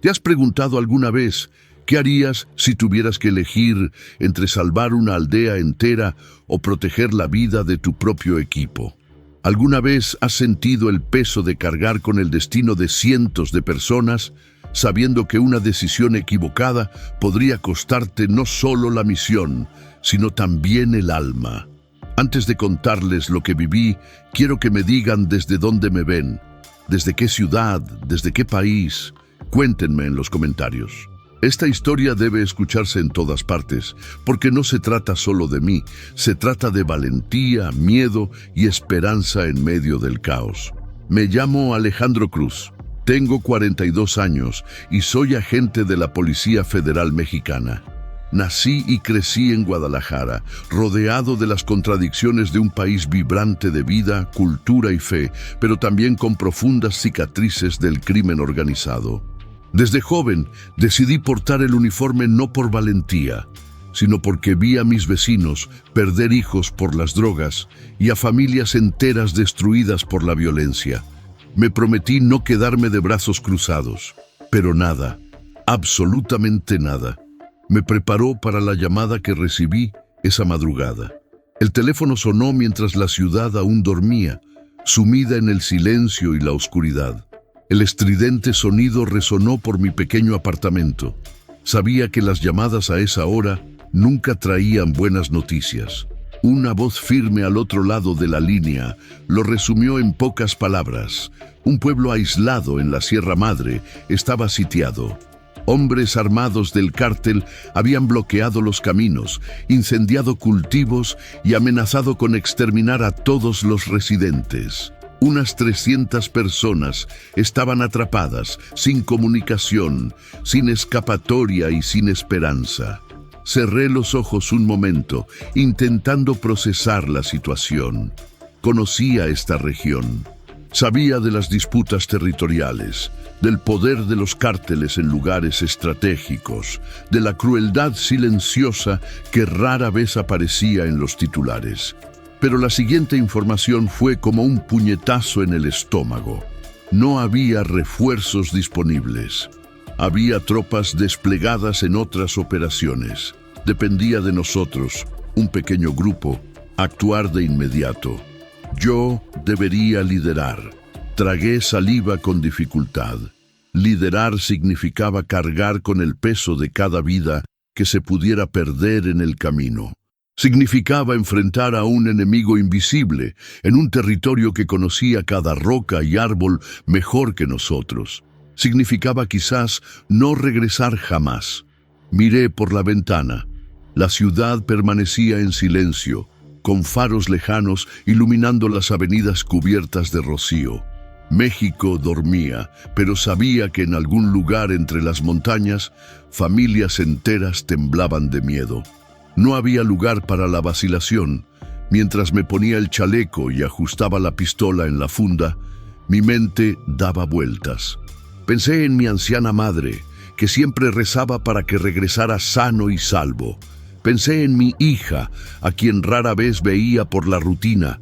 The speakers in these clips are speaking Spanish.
¿Te has preguntado alguna vez qué harías si tuvieras que elegir entre salvar una aldea entera o proteger la vida de tu propio equipo? ¿Alguna vez has sentido el peso de cargar con el destino de cientos de personas, sabiendo que una decisión equivocada podría costarte no solo la misión, sino también el alma? Antes de contarles lo que viví, quiero que me digan desde dónde me ven, desde qué ciudad, desde qué país. Cuéntenme en los comentarios. Esta historia debe escucharse en todas partes, porque no se trata solo de mí, se trata de valentía, miedo y esperanza en medio del caos. Me llamo Alejandro Cruz, tengo 42 años y soy agente de la Policía Federal Mexicana. Nací y crecí en Guadalajara, rodeado de las contradicciones de un país vibrante de vida, cultura y fe, pero también con profundas cicatrices del crimen organizado. Desde joven decidí portar el uniforme no por valentía, sino porque vi a mis vecinos perder hijos por las drogas y a familias enteras destruidas por la violencia. Me prometí no quedarme de brazos cruzados, pero nada, absolutamente nada, me preparó para la llamada que recibí esa madrugada. El teléfono sonó mientras la ciudad aún dormía, sumida en el silencio y la oscuridad. El estridente sonido resonó por mi pequeño apartamento. Sabía que las llamadas a esa hora nunca traían buenas noticias. Una voz firme al otro lado de la línea lo resumió en pocas palabras. Un pueblo aislado en la Sierra Madre estaba sitiado. Hombres armados del cártel habían bloqueado los caminos, incendiado cultivos y amenazado con exterminar a todos los residentes. Unas 300 personas estaban atrapadas, sin comunicación, sin escapatoria y sin esperanza. Cerré los ojos un momento, intentando procesar la situación. Conocía esta región. Sabía de las disputas territoriales, del poder de los cárteles en lugares estratégicos, de la crueldad silenciosa que rara vez aparecía en los titulares. Pero la siguiente información fue como un puñetazo en el estómago. No había refuerzos disponibles. Había tropas desplegadas en otras operaciones. Dependía de nosotros, un pequeño grupo, actuar de inmediato. Yo debería liderar. Tragué saliva con dificultad. Liderar significaba cargar con el peso de cada vida que se pudiera perder en el camino. Significaba enfrentar a un enemigo invisible en un territorio que conocía cada roca y árbol mejor que nosotros. Significaba quizás no regresar jamás. Miré por la ventana. La ciudad permanecía en silencio, con faros lejanos iluminando las avenidas cubiertas de rocío. México dormía, pero sabía que en algún lugar entre las montañas, familias enteras temblaban de miedo. No había lugar para la vacilación. Mientras me ponía el chaleco y ajustaba la pistola en la funda, mi mente daba vueltas. Pensé en mi anciana madre, que siempre rezaba para que regresara sano y salvo. Pensé en mi hija, a quien rara vez veía por la rutina,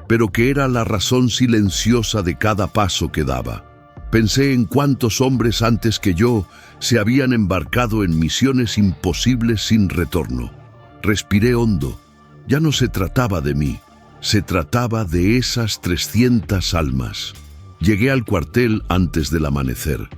pero que era la razón silenciosa de cada paso que daba. Pensé en cuántos hombres antes que yo se habían embarcado en misiones imposibles sin retorno. Respiré hondo. Ya no se trataba de mí, se trataba de esas 300 almas. Llegué al cuartel antes del amanecer.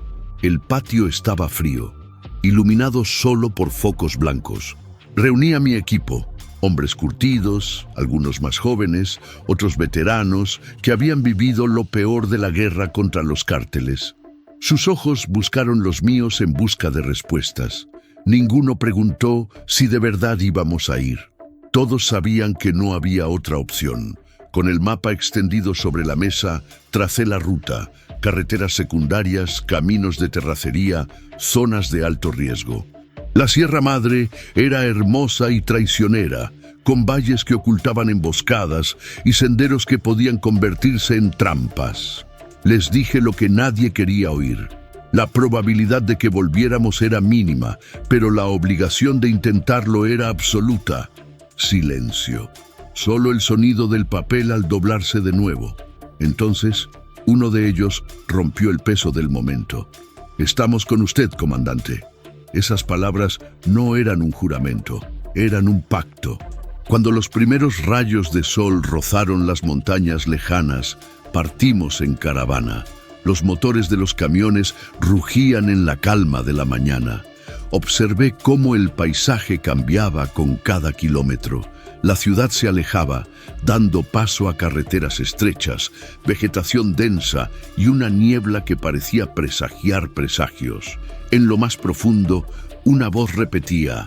El patio estaba frío, iluminado solo por focos blancos. Reuní a mi equipo, hombres curtidos, algunos más jóvenes, otros veteranos que habían vivido lo peor de la guerra contra los cárteles. Sus ojos buscaron los míos en busca de respuestas. Ninguno preguntó si de verdad íbamos a ir. Todos sabían que no había otra opción. Con el mapa extendido sobre la mesa, tracé la ruta, carreteras secundarias, caminos de terracería, zonas de alto riesgo. La Sierra Madre era hermosa y traicionera, con valles que ocultaban emboscadas y senderos que podían convertirse en trampas. Les dije lo que nadie quería oír. La probabilidad de que volviéramos era mínima, pero la obligación de intentarlo era absoluta. Silencio. Solo el sonido del papel al doblarse de nuevo. Entonces, uno de ellos rompió el peso del momento. Estamos con usted, comandante. Esas palabras no eran un juramento, eran un pacto. Cuando los primeros rayos de sol rozaron las montañas lejanas, partimos en caravana. Los motores de los camiones rugían en la calma de la mañana. Observé cómo el paisaje cambiaba con cada kilómetro. La ciudad se alejaba, dando paso a carreteras estrechas, vegetación densa y una niebla que parecía presagiar presagios. En lo más profundo, una voz repetía: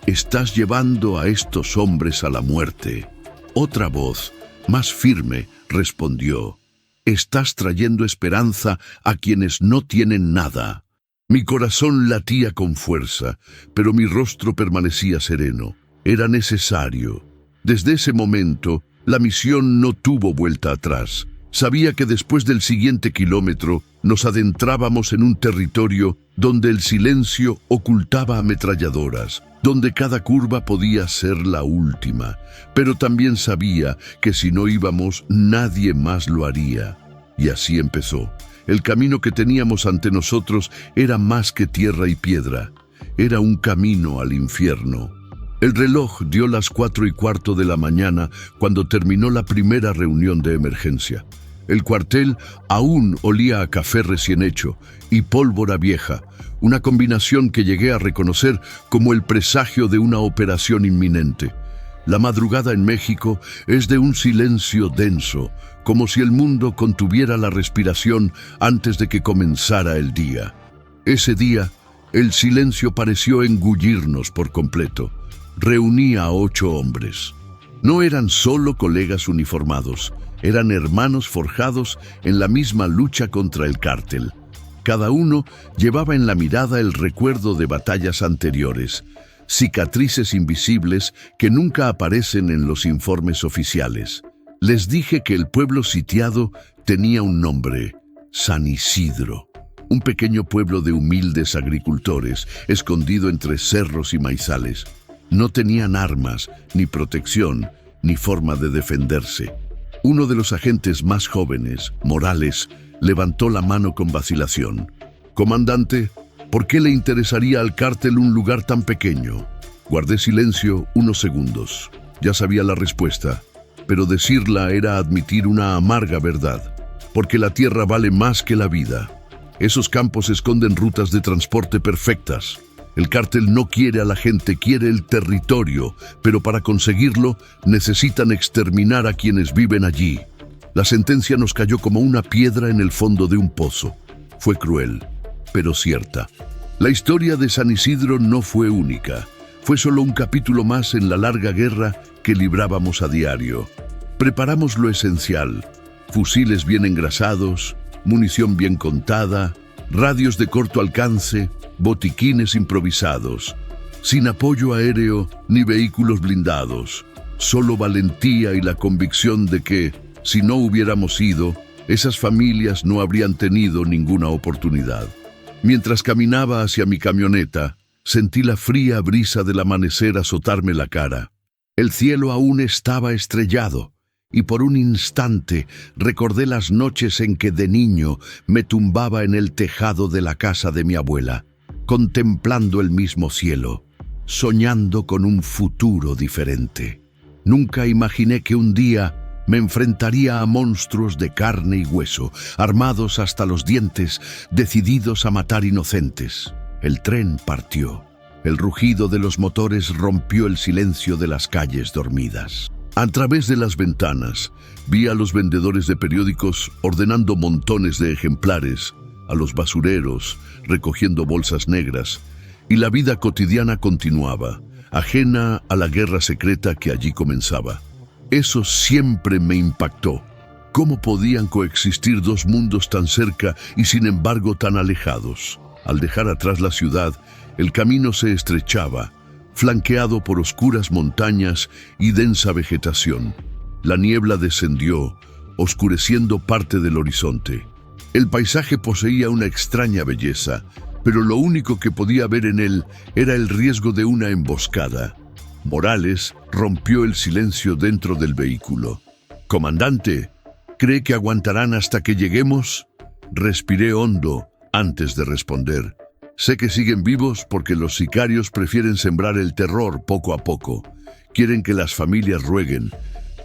«Estás llevando a estos hombres a la muerte». Otra voz, más firme, respondió: «Estás trayendo esperanza a quienes no tienen nada». Mi corazón latía con fuerza, pero mi rostro permanecía sereno. Era necesario. Desde ese momento, la misión no tuvo vuelta atrás. Sabía que después del siguiente kilómetro nos adentrábamos en un territorio donde el silencio ocultaba ametralladoras, donde cada curva podía ser la última. Pero también sabía que si no íbamos, nadie más lo haría. Y así empezó. El camino que teníamos ante nosotros era más que tierra y piedra. Era un camino al infierno. El reloj dio las 4:15 de la mañana cuando terminó la primera reunión de emergencia. El cuartel aún olía a café recién hecho y pólvora vieja, una combinación que llegué a reconocer como el presagio de una operación inminente. La madrugada en México es de un silencio denso, como si el mundo contuviera la respiración antes de que comenzara el día. Ese día, el silencio pareció engullirnos por completo. Reuní a 8 hombres. No eran solo colegas uniformados, eran hermanos forjados en la misma lucha contra el cártel. Cada uno llevaba en la mirada el recuerdo de batallas anteriores, cicatrices invisibles que nunca aparecen en los informes oficiales. Les dije que el pueblo sitiado tenía un nombre: San Isidro, un pequeño pueblo de humildes agricultores, escondido entre cerros y maizales. No tenían armas, ni protección, ni forma de defenderse. Uno de los agentes más jóvenes, Morales, levantó la mano con vacilación. «Comandante, ¿por qué le interesaría al cártel un lugar tan pequeño?» Guardé silencio unos segundos. Ya sabía la respuesta, pero decirla era admitir una amarga verdad. Porque la tierra vale más que la vida. Esos campos esconden rutas de transporte perfectas. El cártel no quiere a la gente, quiere el territorio, pero para conseguirlo necesitan exterminar a quienes viven allí. La sentencia nos cayó como una piedra en el fondo de un pozo. Fue cruel, pero cierta. La historia de San Isidro no fue única. Fue solo un capítulo más en la larga guerra que librábamos a diario. Preparamos lo esencial: fusiles bien engrasados, munición bien contada, radios de corto alcance, botiquines improvisados, sin apoyo aéreo ni vehículos blindados, solo valentía y la convicción de que, si no hubiéramos ido, esas familias no habrían tenido ninguna oportunidad. Mientras caminaba hacia mi camioneta, sentí la fría brisa del amanecer azotarme la cara. El cielo aún estaba estrellado, y por un instante recordé las noches en que de niño me tumbaba en el tejado de la casa de mi abuela, contemplando el mismo cielo, soñando con un futuro diferente. Nunca imaginé que un día me enfrentaría a monstruos de carne y hueso, armados hasta los dientes, decididos a matar inocentes. El tren partió. El rugido de los motores rompió el silencio de las calles dormidas. A través de las ventanas, vi a los vendedores de periódicos ordenando montones de ejemplares, a los basureros recogiendo bolsas negras, y la vida cotidiana continuaba, ajena a la guerra secreta que allí comenzaba. Eso siempre me impactó. ¿Cómo podían coexistir dos mundos tan cerca y sin embargo tan alejados? Al dejar atrás la ciudad, el camino se estrechaba, flanqueado por oscuras montañas y densa vegetación. La niebla descendió, oscureciendo parte del horizonte. El paisaje poseía una extraña belleza, pero lo único que podía ver en él era el riesgo de una emboscada. Morales rompió el silencio dentro del vehículo. «Comandante, ¿cree que aguantarán hasta que lleguemos?» Respiré hondo, antes de responder. Sé que siguen vivos porque los sicarios prefieren sembrar el terror poco a poco. Quieren que las familias rueguen,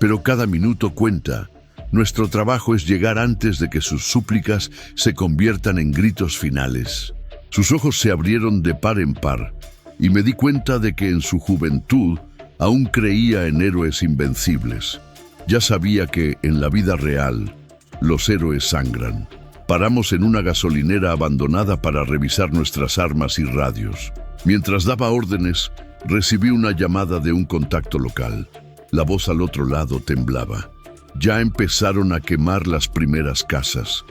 pero cada minuto cuenta. Nuestro trabajo es llegar antes de que sus súplicas se conviertan en gritos finales. Sus ojos se abrieron de par en par, y me di cuenta de que en su juventud aún creía en héroes invencibles. Ya sabía que, en la vida real, los héroes sangran. Paramos en una gasolinera abandonada para revisar nuestras armas y radios. Mientras daba órdenes, recibí una llamada de un contacto local. La voz al otro lado temblaba. Ya empezaron a quemar las primeras casas.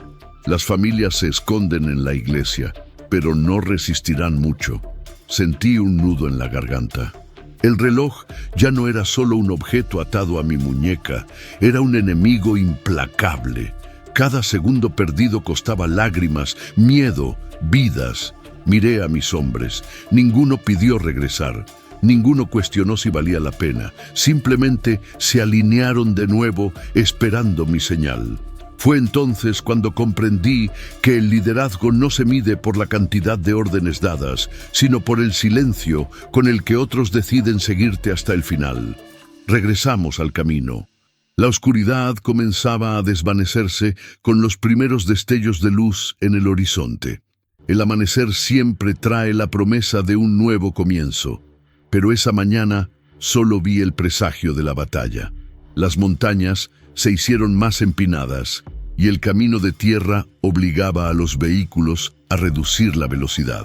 Las familias se esconden en la iglesia, pero no resistirán mucho. Sentí un nudo en la garganta. El reloj ya no era solo un objeto atado a mi muñeca, era un enemigo implacable. Cada segundo perdido costaba lágrimas, miedo, vidas. Miré a mis hombres. Ninguno pidió regresar. Ninguno cuestionó si valía la pena. Simplemente se alinearon de nuevo esperando mi señal. Fue entonces cuando comprendí que el liderazgo no se mide por la cantidad de órdenes dadas, sino por el silencio con el que otros deciden seguirte hasta el final. Regresamos al camino. La oscuridad comenzaba a desvanecerse con los primeros destellos de luz en el horizonte. El amanecer siempre trae la promesa de un nuevo comienzo. Pero esa mañana solo vi el presagio de la batalla. Las montañas se hicieron más empinadas y el camino de tierra obligaba a los vehículos a reducir la velocidad.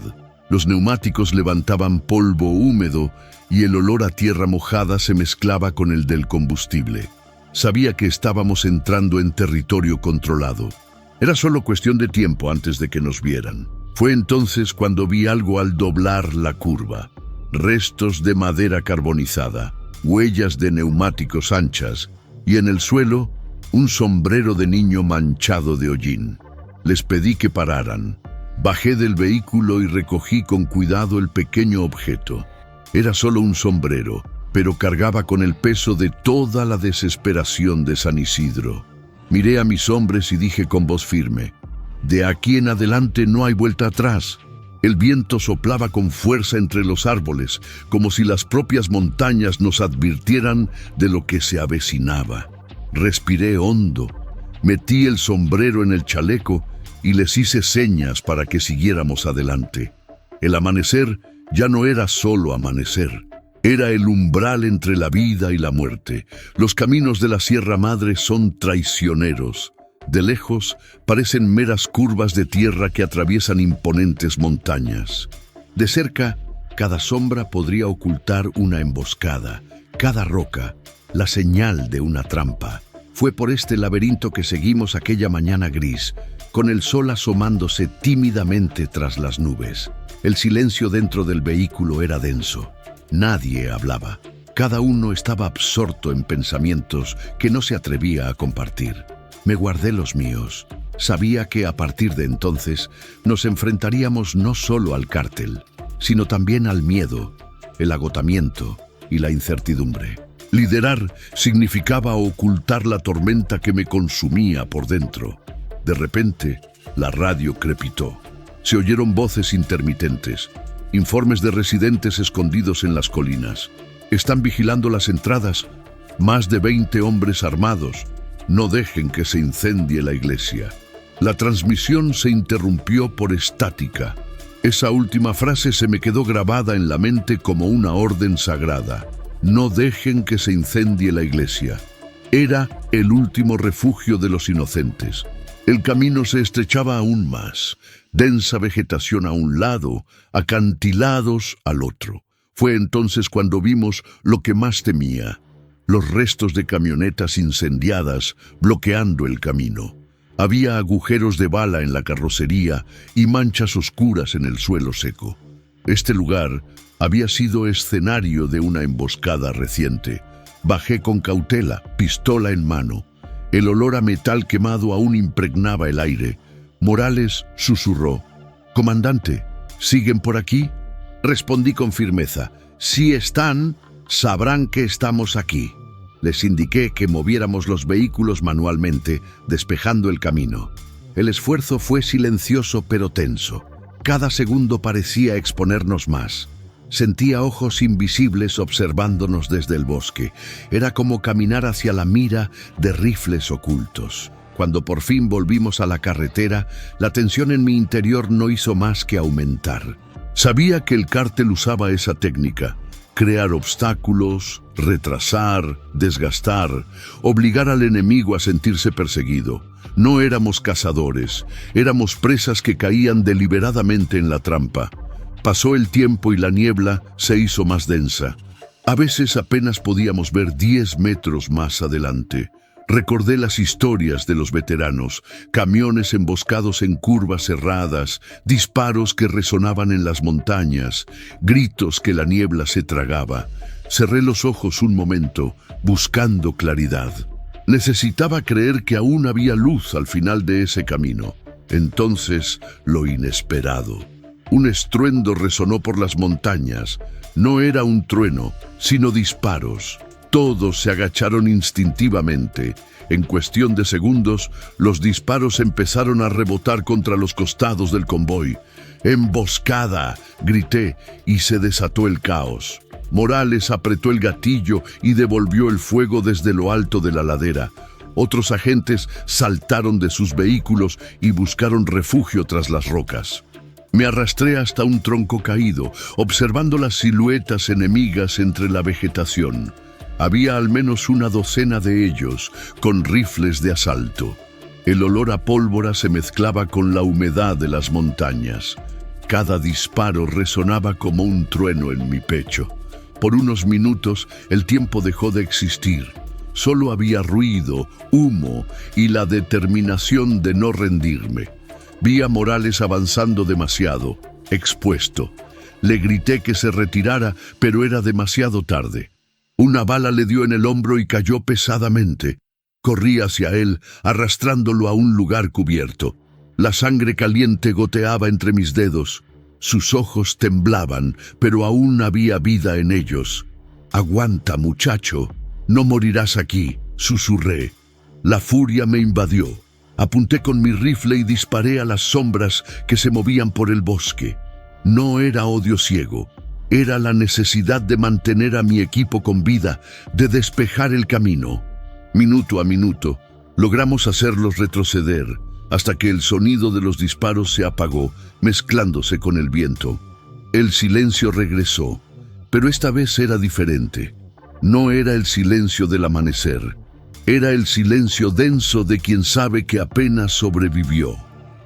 Los neumáticos levantaban polvo húmedo y el olor a tierra mojada se mezclaba con el del combustible. Sabía que estábamos entrando en territorio controlado. Era solo cuestión de tiempo antes de que nos vieran. Fue entonces cuando vi algo al doblar la curva. Restos de madera carbonizada, huellas de neumáticos anchas y en el suelo un sombrero de niño manchado de hollín. Les pedí que pararan. Bajé del vehículo y recogí con cuidado el pequeño objeto. Era solo un sombrero, pero cargaba con el peso de toda la desesperación de San Isidro. Miré a mis hombres y dije con voz firme: de aquí en adelante no hay vuelta atrás. El viento soplaba con fuerza entre los árboles, como si las propias montañas nos advirtieran de lo que se avecinaba. Respiré hondo, metí el sombrero en el chaleco y les hice señas para que siguiéramos adelante. El amanecer ya no era solo amanecer, era el umbral entre la vida y la muerte. Los caminos de la Sierra Madre son traicioneros. De lejos parecen meras curvas de tierra que atraviesan imponentes montañas. De cerca, cada sombra podría ocultar una emboscada, cada roca, la señal de una trampa. Fue por este laberinto que seguimos aquella mañana gris, con el sol asomándose tímidamente tras las nubes. El silencio dentro del vehículo era denso. Nadie hablaba. Cada uno estaba absorto en pensamientos que no se atrevía a compartir. Me guardé los míos. Sabía que a partir de entonces nos enfrentaríamos no solo al cártel, sino también al miedo, el agotamiento y la incertidumbre. Liderar significaba ocultar la tormenta que me consumía por dentro. De repente, la radio crepitó. Se oyeron voces intermitentes, informes de residentes escondidos en las colinas. Están vigilando las entradas. Más de 20 hombres armados. No dejen que se incendie la iglesia. La transmisión se interrumpió por estática. Esa última frase se me quedó grabada en la mente como una orden sagrada. No dejen que se incendie la iglesia. Era el último refugio de los inocentes. El camino se estrechaba aún más. Densa vegetación a un lado, acantilados al otro. Fue entonces cuando vimos lo que más temía. Los restos de camionetas incendiadas bloqueando el camino. Había agujeros de bala en la carrocería y manchas oscuras en el suelo seco. Este lugar había sido escenario de una emboscada reciente. Bajé con cautela, pistola en mano. El olor a metal quemado aún impregnaba el aire. Morales susurró: «Comandante, ¿siguen por aquí?» Respondí con firmeza: «Si están, sabrán que estamos aquí». Les indiqué que moviéramos los vehículos manualmente, despejando el camino. El esfuerzo fue silencioso pero tenso. Cada segundo parecía exponernos más. Sentía ojos invisibles observándonos desde el bosque. Era como caminar hacia la mira de rifles ocultos. Cuando por fin volvimos a la carretera, la tensión en mi interior no hizo más que aumentar. Sabía que el cártel usaba esa técnica: crear obstáculos, retrasar, desgastar, obligar al enemigo a sentirse perseguido. No éramos cazadores, éramos presas que caían deliberadamente en la trampa. Pasó el tiempo y la niebla se hizo más densa. A veces apenas podíamos ver 10 metros más adelante. Recordé las historias de los veteranos: camiones emboscados en curvas cerradas, disparos que resonaban en las montañas, gritos que la niebla se tragaba. Cerré los ojos un momento, buscando claridad. Necesitaba creer que aún había luz al final de ese camino. Entonces, lo inesperado. Un estruendo resonó por las montañas. No era un trueno, sino disparos. Todos se agacharon instintivamente. En cuestión de segundos, los disparos empezaron a rebotar contra los costados del convoy. ¡Emboscada!, grité, y se desató el caos. Morales apretó el gatillo y devolvió el fuego desde lo alto de la ladera. Otros agentes saltaron de sus vehículos y buscaron refugio tras las rocas. Me arrastré hasta un tronco caído, observando las siluetas enemigas entre la vegetación. Había al menos una docena de ellos, con rifles de asalto. El olor a pólvora se mezclaba con la humedad de las montañas. Cada disparo resonaba como un trueno en mi pecho. Por unos minutos, el tiempo dejó de existir. Solo había ruido, humo y la determinación de no rendirme. Vi a Morales avanzando demasiado, expuesto. Le grité que se retirara, pero era demasiado tarde. Una bala le dio en el hombro y cayó pesadamente. Corrí hacia él, arrastrándolo a un lugar cubierto. La sangre caliente goteaba entre mis dedos. Sus ojos temblaban, pero aún había vida en ellos. «Aguanta, muchacho, no morirás aquí», susurré. La furia me invadió. Apunté con mi rifle y disparé a las sombras que se movían por el bosque. No era odio ciego. Era la necesidad de mantener a mi equipo con vida, de despejar el camino. Minuto a minuto, logramos hacerlos retroceder, hasta que el sonido de los disparos se apagó, mezclándose con el viento. El silencio regresó, pero esta vez era diferente. No era el silencio del amanecer. Era el silencio denso de quien sabe que apenas sobrevivió.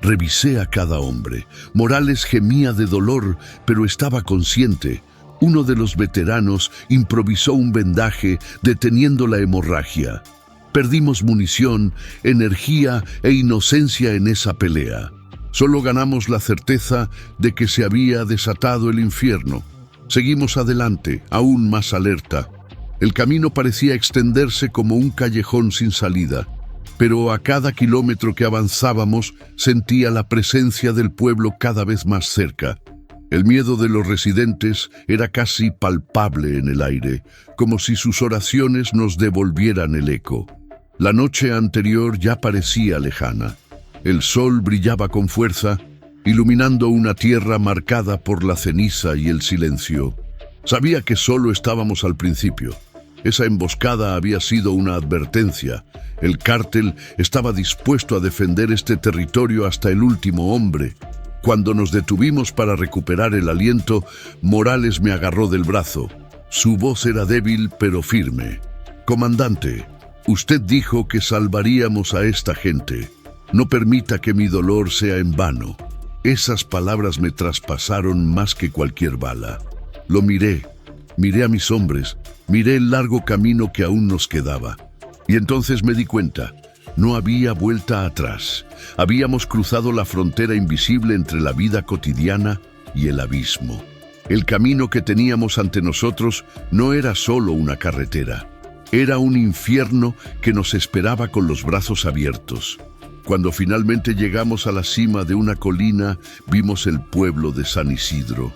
Revisé a cada hombre. Morales gemía de dolor, pero estaba consciente. Uno de los veteranos improvisó un vendaje, deteniendo la hemorragia. Perdimos munición, energía e inocencia en esa pelea. Solo ganamos la certeza de que se había desatado el infierno. Seguimos adelante, aún más alerta. El camino parecía extenderse como un callejón sin salida, pero a cada kilómetro que avanzábamos sentía la presencia del pueblo cada vez más cerca. El miedo de los residentes era casi palpable en el aire, como si sus oraciones nos devolvieran el eco. La noche anterior ya parecía lejana. El sol brillaba con fuerza, iluminando una tierra marcada por la ceniza y el silencio. Sabía que solo estábamos al principio. Esa emboscada había sido una advertencia. El cártel estaba dispuesto a defender este territorio hasta el último hombre. Cuando nos detuvimos para recuperar el aliento, Morales me agarró del brazo. Su voz era débil pero firme. «Comandante, usted dijo que salvaríamos a esta gente. No permita que mi dolor sea en vano». Esas palabras me traspasaron más que cualquier bala. Lo miré a mis hombres, miré el largo camino que aún nos quedaba. Y entonces me di cuenta, no había vuelta atrás. Habíamos cruzado la frontera invisible entre la vida cotidiana y el abismo. El camino que teníamos ante nosotros no era solo una carretera. Era un infierno que nos esperaba con los brazos abiertos. Cuando finalmente llegamos a la cima de una colina, vimos el pueblo de San Isidro.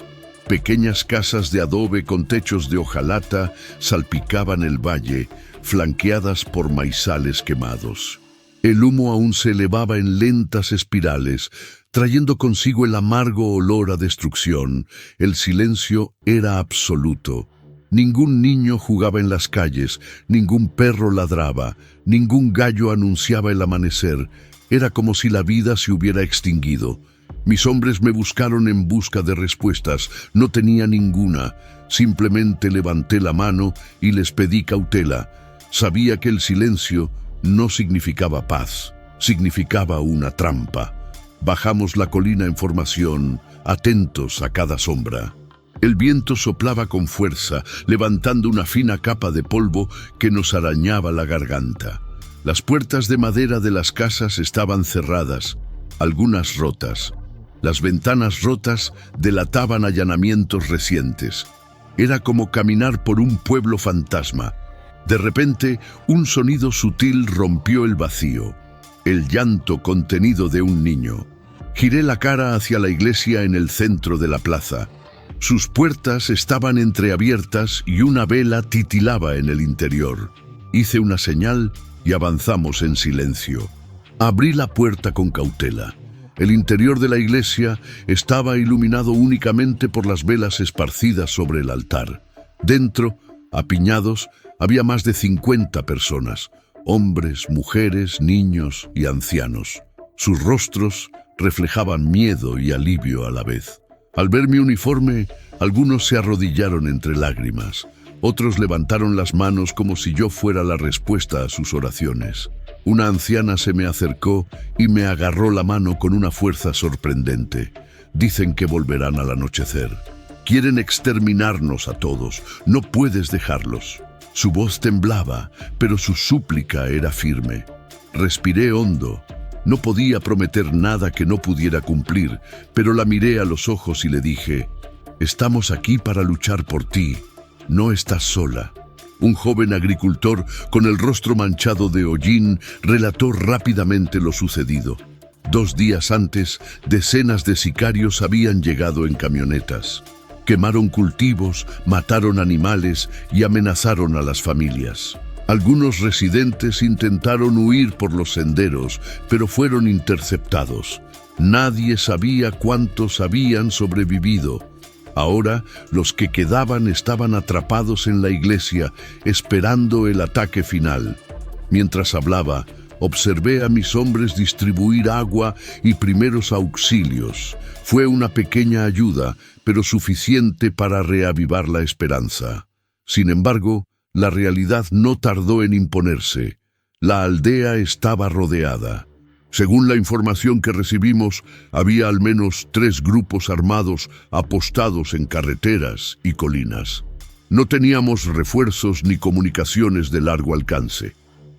Pequeñas casas de adobe con techos de hojalata salpicaban el valle, flanqueadas por maizales quemados. El humo aún se elevaba en lentas espirales, trayendo consigo el amargo olor a destrucción. El silencio era absoluto. Ningún niño jugaba en las calles, ningún perro ladraba, ningún gallo anunciaba el amanecer. Era como si la vida se hubiera extinguido. Mis hombres me buscaron en busca de respuestas. No tenía ninguna. Simplemente levanté la mano y les pedí cautela. Sabía que el silencio no significaba paz, significaba una trampa. Bajamos la colina en formación, atentos a cada sombra. El viento soplaba con fuerza, levantando una fina capa de polvo que nos arañaba la garganta. Las puertas de madera de las casas estaban cerradas, algunas rotas. Las ventanas rotas delataban allanamientos recientes. Era como caminar por un pueblo fantasma. De repente, un sonido sutil rompió el vacío, el llanto contenido de un niño. Giré la cara hacia la iglesia en el centro de la plaza. Sus puertas estaban entreabiertas y una vela titilaba en el interior. Hice una señal y avanzamos en silencio. Abrí la puerta con cautela. El interior de la iglesia estaba iluminado únicamente por las velas esparcidas sobre el altar. Dentro, apiñados, había más de 50 personas, hombres, mujeres, niños y ancianos. Sus rostros reflejaban miedo y alivio a la vez. Al ver mi uniforme, algunos se arrodillaron entre lágrimas. Otros levantaron las manos como si yo fuera la respuesta a sus oraciones. Una anciana se me acercó y me agarró la mano con una fuerza sorprendente. Dicen que volverán al anochecer. Quieren exterminarnos a todos. No puedes dejarlos. Su voz temblaba, pero su súplica era firme. Respiré hondo. No podía prometer nada que no pudiera cumplir, pero la miré a los ojos y le dije: «Estamos aquí para luchar por ti. No estás sola». Un joven agricultor con el rostro manchado de hollín relató rápidamente lo sucedido. 2 días antes, decenas de sicarios habían llegado en camionetas. Quemaron cultivos, mataron animales y amenazaron a las familias. Algunos residentes intentaron huir por los senderos, pero fueron interceptados. Nadie sabía cuántos habían sobrevivido. Ahora, los que quedaban estaban atrapados en la iglesia, esperando el ataque final. Mientras hablaba, observé a mis hombres distribuir agua y primeros auxilios. Fue una pequeña ayuda, pero suficiente para reavivar la esperanza. Sin embargo, la realidad no tardó en imponerse. La aldea estaba rodeada. Según la información que recibimos, había al menos 3 grupos armados apostados en carreteras y colinas. No teníamos refuerzos ni comunicaciones de largo alcance.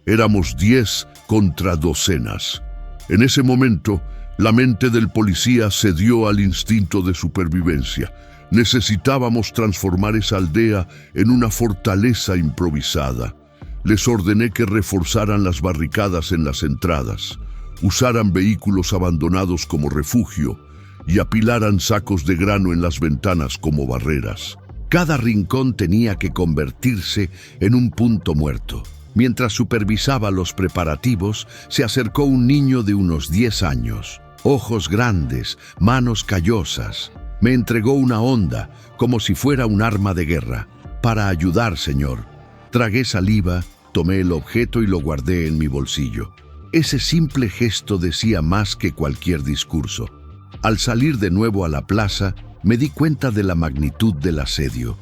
Éramos 10 contra docenas. En ese momento, la mente del policía cedió al instinto de supervivencia. Necesitábamos transformar esa aldea en una fortaleza improvisada. Les ordené que reforzaran las barricadas en las entradas, usaran vehículos abandonados como refugio y apilaran sacos de grano en las ventanas como barreras. Cada rincón tenía que convertirse en un punto muerto. Mientras supervisaba los preparativos, se acercó un niño de unos 10 años. Ojos grandes, manos callosas. Me entregó una honda, como si fuera un arma de guerra. «Para ayudar, señor». Tragué saliva, tomé el objeto y lo guardé en mi bolsillo. Ese simple gesto decía más que cualquier discurso. Al salir de nuevo a la plaza, me di cuenta de la magnitud del asedio.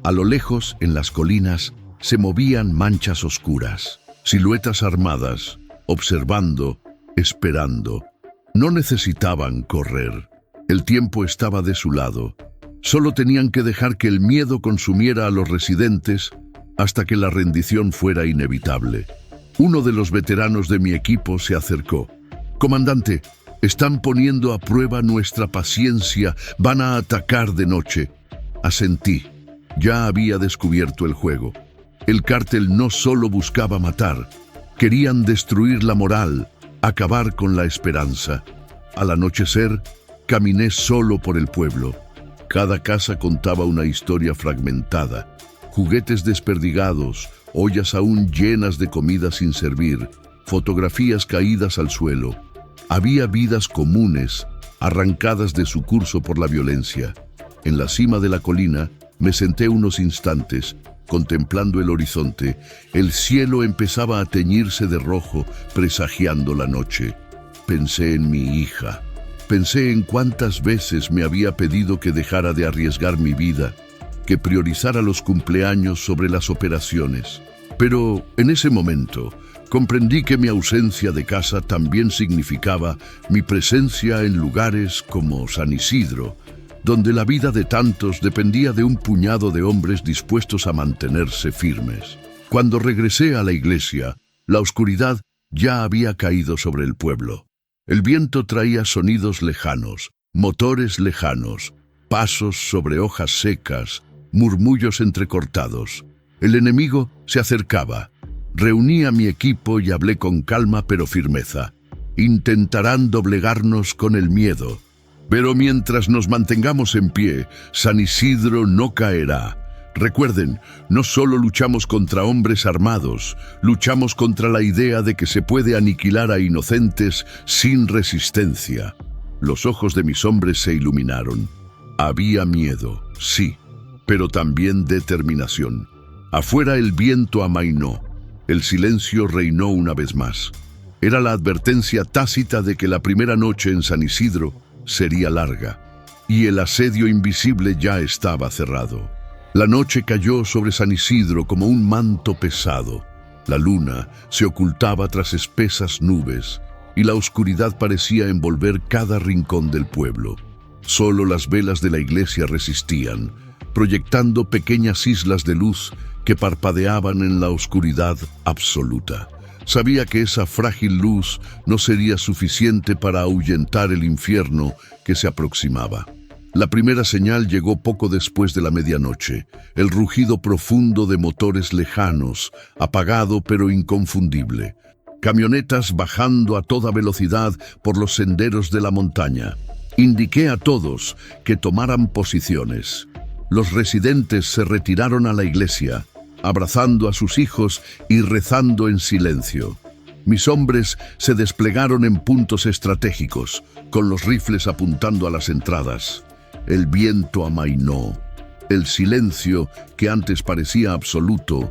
A lo lejos, en las colinas, se movían manchas oscuras, siluetas armadas, observando, esperando. No necesitaban correr. El tiempo estaba de su lado. Solo tenían que dejar que el miedo consumiera a los residentes hasta que la rendición fuera inevitable. Uno de los veteranos de mi equipo se acercó. «Comandante, están poniendo a prueba nuestra paciencia. Van a atacar de noche». Asentí. Ya había descubierto el juego. El cártel no solo buscaba matar, querían destruir la moral, acabar con la esperanza. Al anochecer, caminé solo por el pueblo. Cada casa contaba una historia fragmentada. Juguetes desperdigados, ollas aún llenas de comida sin servir, fotografías caídas al suelo. Había vidas comunes, arrancadas de su curso por la violencia. En la cima de la colina me senté unos instantes, contemplando el horizonte. El cielo empezaba a teñirse de rojo, presagiando la noche. Pensé en mi hija. Pensé en cuántas veces me había pedido que dejara de arriesgar mi vida, que priorizara los cumpleaños sobre las operaciones. Pero en ese momento comprendí que mi ausencia de casa también significaba mi presencia en lugares como San Isidro, donde la vida de tantos dependía de un puñado de hombres dispuestos a mantenerse firmes. Cuando regresé a la iglesia, la oscuridad ya había caído sobre el pueblo. El viento traía sonidos lejanos, motores lejanos, pasos sobre hojas secas, murmullos entrecortados. El enemigo se acercaba. Reuní a mi equipo y hablé con calma pero firmeza. Intentarán doblegarnos con el miedo. Pero mientras nos mantengamos en pie, San Isidro no caerá. Recuerden, no solo luchamos contra hombres armados, luchamos contra la idea de que se puede aniquilar a inocentes sin resistencia. Los ojos de mis hombres se iluminaron. Había miedo, sí, pero también determinación. Afuera el viento amainó. El silencio reinó una vez más. Era la advertencia tácita de que la primera noche en San Isidro sería larga, y el asedio invisible ya estaba cerrado. La noche cayó sobre San Isidro como un manto pesado. La luna se ocultaba tras espesas nubes, y la oscuridad parecía envolver cada rincón del pueblo. Solo las velas de la iglesia resistían, proyectando pequeñas islas de luz que parpadeaban en la oscuridad absoluta. Sabía que esa frágil luz no sería suficiente para ahuyentar el infierno que se aproximaba. La primera señal llegó poco después de la medianoche, el rugido profundo de motores lejanos, apagado pero inconfundible. Camionetas bajando a toda velocidad por los senderos de la montaña. Indiqué a todos que tomaran posiciones. Los residentes se retiraron a la iglesia, abrazando a sus hijos y rezando en silencio. Mis hombres se desplegaron en puntos estratégicos, con los rifles apuntando a las entradas. El viento amainó. El silencio, que antes parecía absoluto,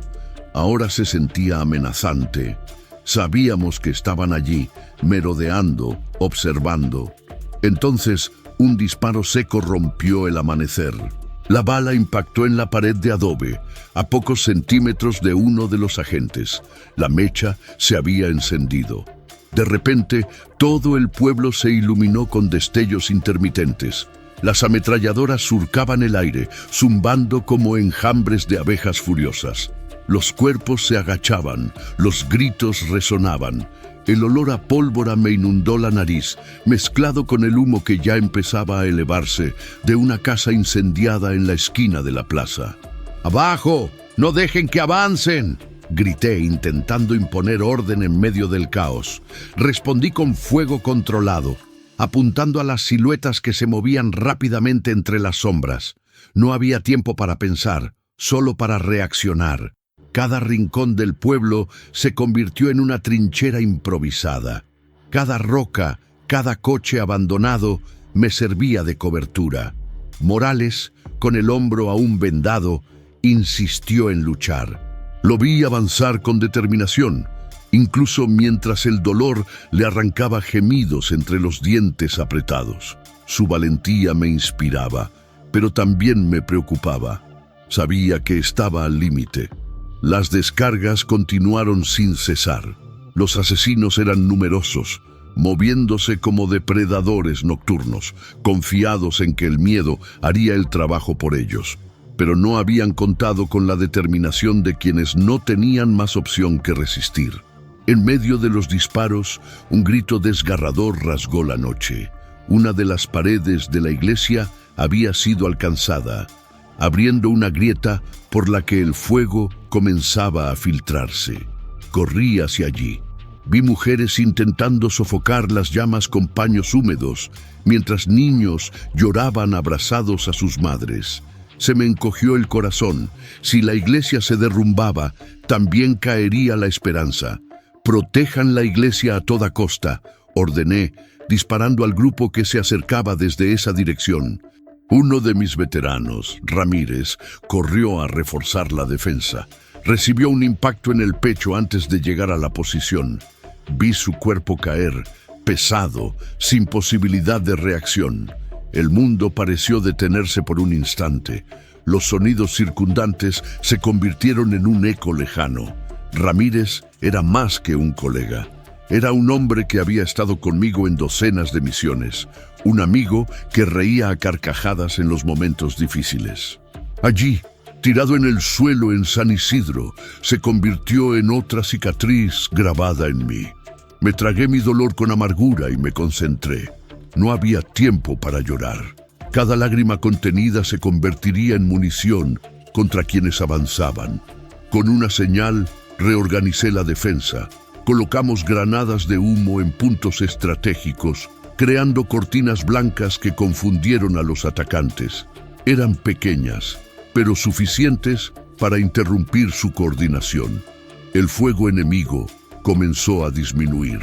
ahora se sentía amenazante. Sabíamos que estaban allí, merodeando, observando. Entonces, un disparo seco rompió el amanecer. La bala impactó en la pared de adobe, a pocos centímetros de uno de los agentes. La mecha se había encendido. De repente, todo el pueblo se iluminó con destellos intermitentes. Las ametralladoras surcaban el aire, zumbando como enjambres de abejas furiosas. Los cuerpos se agachaban, los gritos resonaban. El olor a pólvora me inundó la nariz, mezclado con el humo que ya empezaba a elevarse de una casa incendiada en la esquina de la plaza. ¡Abajo! ¡No dejen que avancen!, grité, intentando imponer orden en medio del caos. Respondí con fuego controlado, apuntando a las siluetas que se movían rápidamente entre las sombras. No había tiempo para pensar, solo para reaccionar. Cada rincón del pueblo se convirtió en una trinchera improvisada. Cada roca, cada coche abandonado me servía de cobertura. Morales, con el hombro aún vendado, insistió en luchar. Lo vi avanzar con determinación, incluso mientras el dolor le arrancaba gemidos entre los dientes apretados. Su valentía me inspiraba, pero también me preocupaba. Sabía que estaba al límite. Las descargas continuaron sin cesar. Los asesinos eran numerosos, moviéndose como depredadores nocturnos, confiados en que el miedo haría el trabajo por ellos. Pero no habían contado con la determinación de quienes no tenían más opción que resistir. En medio de los disparos, un grito desgarrador rasgó la noche. Una de las paredes de la iglesia había sido alcanzada, abriendo una grieta por la que el fuego comenzaba a filtrarse. Corrí hacia allí. Vi mujeres intentando sofocar las llamas con paños húmedos, mientras niños lloraban abrazados a sus madres. Se me encogió el corazón. Si la iglesia se derrumbaba, también caería la esperanza. Protejan la iglesia a toda costa, ordené, disparando al grupo que se acercaba desde esa dirección. Uno de mis veteranos, Ramírez, corrió a reforzar la defensa. Recibió un impacto en el pecho antes de llegar a la posición. Vi su cuerpo caer, pesado, sin posibilidad de reacción. El mundo pareció detenerse por un instante. Los sonidos circundantes se convirtieron en un eco lejano. Ramírez era más que un colega. Era un hombre que había estado conmigo en docenas de misiones. Un amigo que reía a carcajadas en los momentos difíciles. Allí, tirado en el suelo en San Isidro, se convirtió en otra cicatriz grabada en mí. Me tragué mi dolor con amargura y me concentré. No había tiempo para llorar. Cada lágrima contenida se convertiría en munición contra quienes avanzaban. Con una señal, reorganicé la defensa. Colocamos granadas de humo en puntos estratégicos, creando cortinas blancas que confundieron a los atacantes. Eran pequeñas, pero suficientes para interrumpir su coordinación. El fuego enemigo comenzó a disminuir.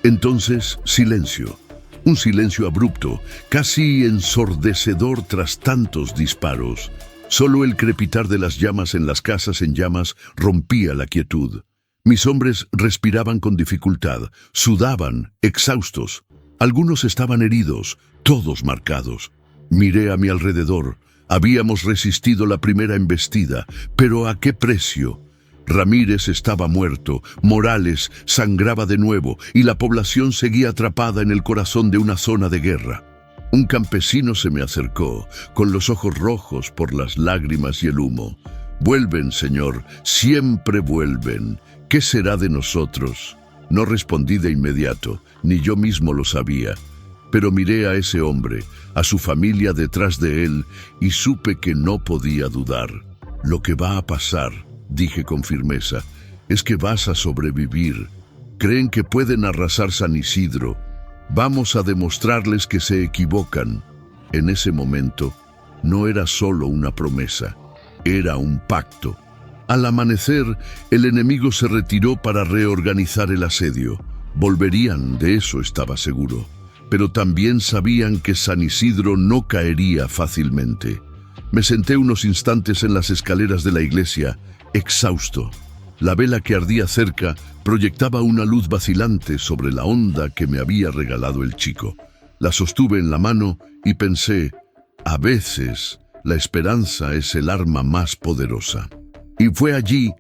Entonces, silencio. Un silencio abrupto, casi ensordecedor tras tantos disparos. Solo el crepitar de las llamas en las casas en llamas rompía la quietud. Mis hombres respiraban con dificultad, sudaban, exhaustos. Algunos estaban heridos, todos marcados. Miré a mi alrededor. Habíamos resistido la primera embestida, pero ¿a qué precio? Ramírez estaba muerto, Morales sangraba de nuevo y la población seguía atrapada en el corazón de una zona de guerra. Un campesino se me acercó, con los ojos rojos por las lágrimas y el humo. «Vuelven, señor, siempre vuelven. ¿Qué será de nosotros?» No respondí de inmediato, ni yo mismo lo sabía. Pero miré a ese hombre, a su familia detrás de él, y supe que no podía dudar. «Lo que va a pasar», dije con firmeza, «es que vas a sobrevivir. Creen que pueden arrasar San Isidro. Vamos a demostrarles que se equivocan». En ese momento, no era solo una promesa, era un pacto. Al amanecer, el enemigo se retiró para reorganizar el asedio. Volverían, de eso estaba seguro. Pero también sabían que San Isidro no caería fácilmente. Me senté unos instantes en las escaleras de la iglesia, exhausto. La vela que ardía cerca proyectaba una luz vacilante sobre la onda que me había regalado el chico. La sostuve en la mano y pensé, a veces la esperanza es el arma más poderosa. Y fue allí,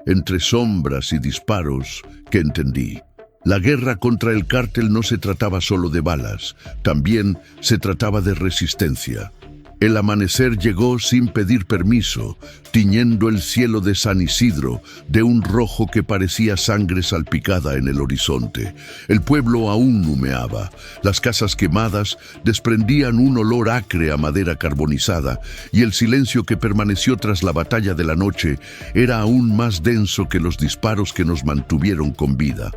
entre sombras y disparos, que entendí. La guerra contra el cártel no se trataba solo de balas, también se trataba de resistencia. El amanecer llegó sin pedir permiso, tiñendo el cielo de San Isidro de un rojo que parecía sangre salpicada en el horizonte. El pueblo aún humeaba. Las casas quemadas desprendían un olor acre a madera carbonizada, y el silencio que permaneció tras la batalla de la noche era aún más denso que los disparos que nos mantuvieron con vida.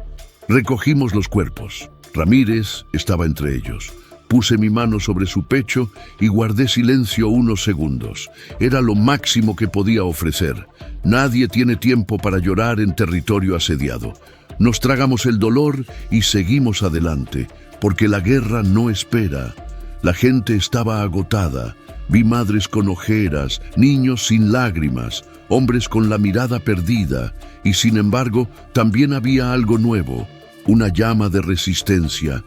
Recogimos los cuerpos. Ramírez estaba entre ellos. Puse mi mano sobre su pecho y guardé silencio unos segundos. Era lo máximo que podía ofrecer. Nadie tiene tiempo para llorar en territorio asediado. Nos tragamos el dolor y seguimos adelante, porque la guerra no espera. La gente estaba agotada. Vi madres con ojeras, niños sin lágrimas, hombres con la mirada perdida, y sin embargo también había algo nuevo, una llama de resistencia.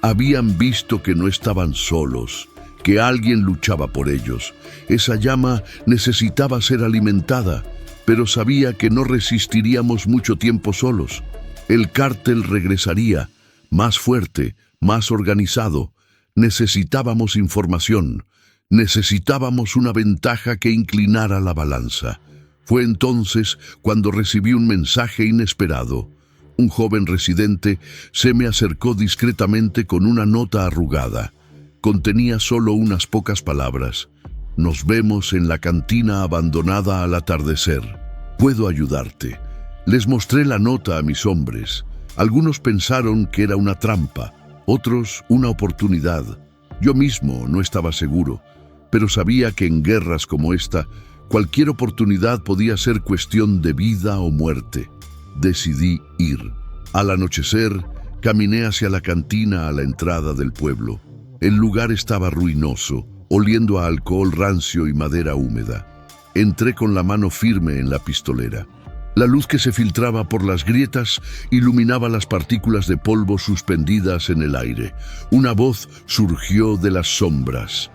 Habían visto que no estaban solos, que alguien luchaba por ellos. Esa llama necesitaba ser alimentada, pero sabía que no resistiríamos mucho tiempo solos. El cártel regresaría, más fuerte, más organizado. Necesitábamos información, necesitábamos una ventaja que inclinara la balanza. Fue entonces cuando recibí un mensaje inesperado. Un joven residente se me acercó discretamente con una nota arrugada. Contenía solo unas pocas palabras. «Nos vemos en la cantina abandonada al atardecer. Puedo ayudarte». Les mostré la nota a mis hombres. Algunos pensaron que era una trampa, otros una oportunidad. Yo mismo no estaba seguro, pero sabía que en guerras como esta, cualquier oportunidad podía ser cuestión de vida o muerte. Decidí ir. Al anochecer, caminé hacia la cantina a la entrada del pueblo. El lugar estaba ruinoso, oliendo a alcohol rancio y madera húmeda. Entré con la mano firme en la pistolera. La luz que se filtraba por las grietas iluminaba las partículas de polvo suspendidas en el aire. Una voz surgió de las sombras.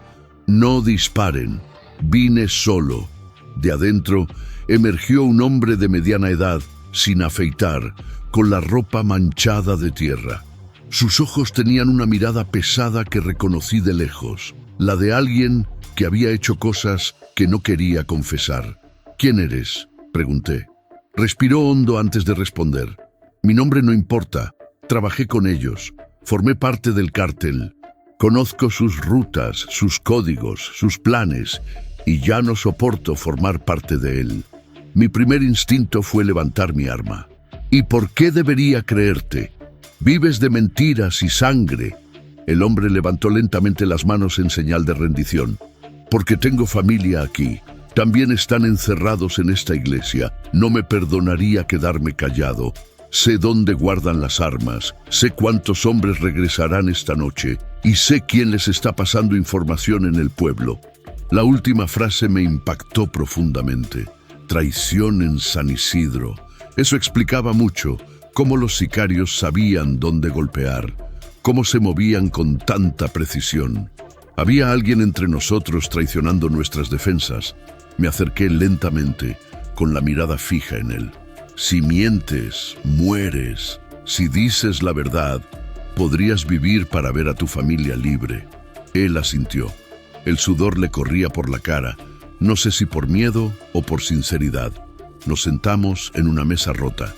«No disparen, vine solo». De adentro emergió un hombre de mediana edad, sin afeitar, con la ropa manchada de tierra. Sus ojos tenían una mirada pesada que reconocí de lejos, la de alguien que había hecho cosas que no quería confesar. «¿Quién eres?», pregunté. Respiró hondo antes de responder. «Mi nombre no importa. Trabajé con ellos. Formé parte del cártel. Conozco sus rutas, sus códigos, sus planes, y ya no soporto formar parte de él». Mi primer instinto fue levantar mi arma. «¿Y por qué debería creerte? Vives de mentiras y sangre». El hombre levantó lentamente las manos en señal de rendición. «Porque tengo familia aquí. También están encerrados en esta iglesia. No me perdonaría quedarme callado. Sé dónde guardan las armas, sé cuántos hombres regresarán esta noche y sé quién les está pasando información en el pueblo». La última frase me impactó profundamente. Traición en San Isidro. Eso explicaba mucho, cómo los sicarios sabían dónde golpear, cómo se movían con tanta precisión. Había alguien entre nosotros traicionando nuestras defensas. Me acerqué lentamente, con la mirada fija en él. «Si mientes, mueres. Si dices la verdad, podrías vivir para ver a tu familia libre». Él asintió. El sudor le corría por la cara, no sé si por miedo o por sinceridad. Nos sentamos en una mesa rota.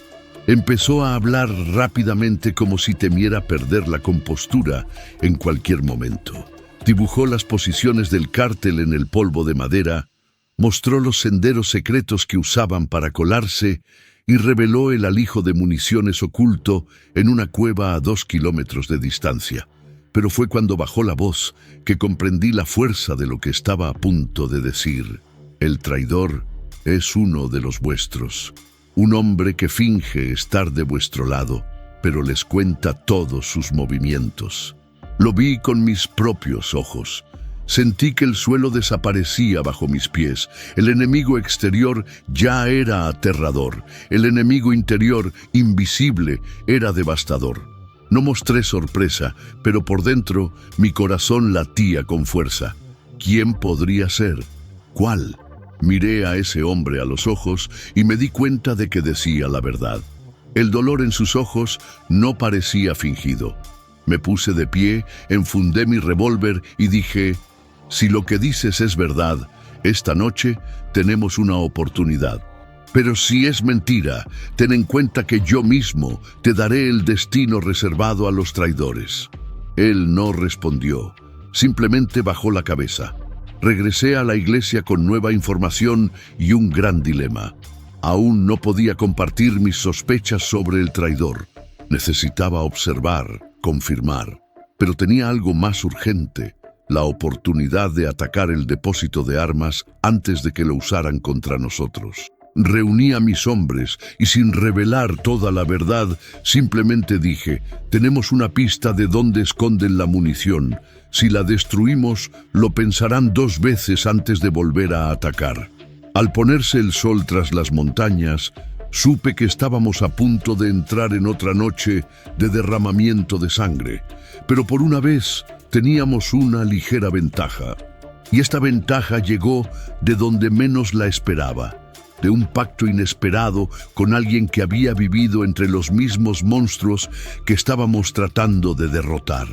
Empezó a hablar rápidamente como si temiera perder la compostura en cualquier momento. Dibujó las posiciones del cártel en el polvo de madera, mostró los senderos secretos que usaban para colarse y reveló el alijo de municiones oculto en una cueva a 2 kilómetros de distancia. Pero fue cuando bajó la voz que comprendí la fuerza de lo que estaba a punto de decir. «El traidor es uno de los vuestros, un hombre que finge estar de vuestro lado, pero les cuenta todos sus movimientos». Lo vi con mis propios ojos. Sentí que el suelo desaparecía bajo mis pies. El enemigo exterior ya era aterrador. El enemigo interior, invisible, era devastador. No mostré sorpresa, pero por dentro mi corazón latía con fuerza. ¿Quién podría ser? ¿Cuál? Miré a ese hombre a los ojos y me di cuenta de que decía la verdad. El dolor en sus ojos no parecía fingido. Me puse de pie, enfundé mi revólver y dije: «Si lo que dices es verdad, esta noche tenemos una oportunidad. Pero si es mentira, ten en cuenta que yo mismo te daré el destino reservado a los traidores». Él no respondió, simplemente bajó la cabeza. Regresé a la iglesia con nueva información y un gran dilema. Aún no podía compartir mis sospechas sobre el traidor. Necesitaba observar, confirmar, pero tenía algo más urgente: la oportunidad de atacar el depósito de armas antes de que lo usaran contra nosotros. Reuní a mis hombres y sin revelar toda la verdad, simplemente dije: «Tenemos una pista de dónde esconden la munición. Si la destruimos, lo pensarán 2 veces antes de volver a atacar». Al ponerse el sol tras las montañas, supe que estábamos a punto de entrar en otra noche de derramamiento de sangre. Pero por una vez teníamos una ligera ventaja. Y esta ventaja llegó de donde menos la esperaba. De un pacto inesperado con alguien que había vivido entre los mismos monstruos que estábamos tratando de derrotar.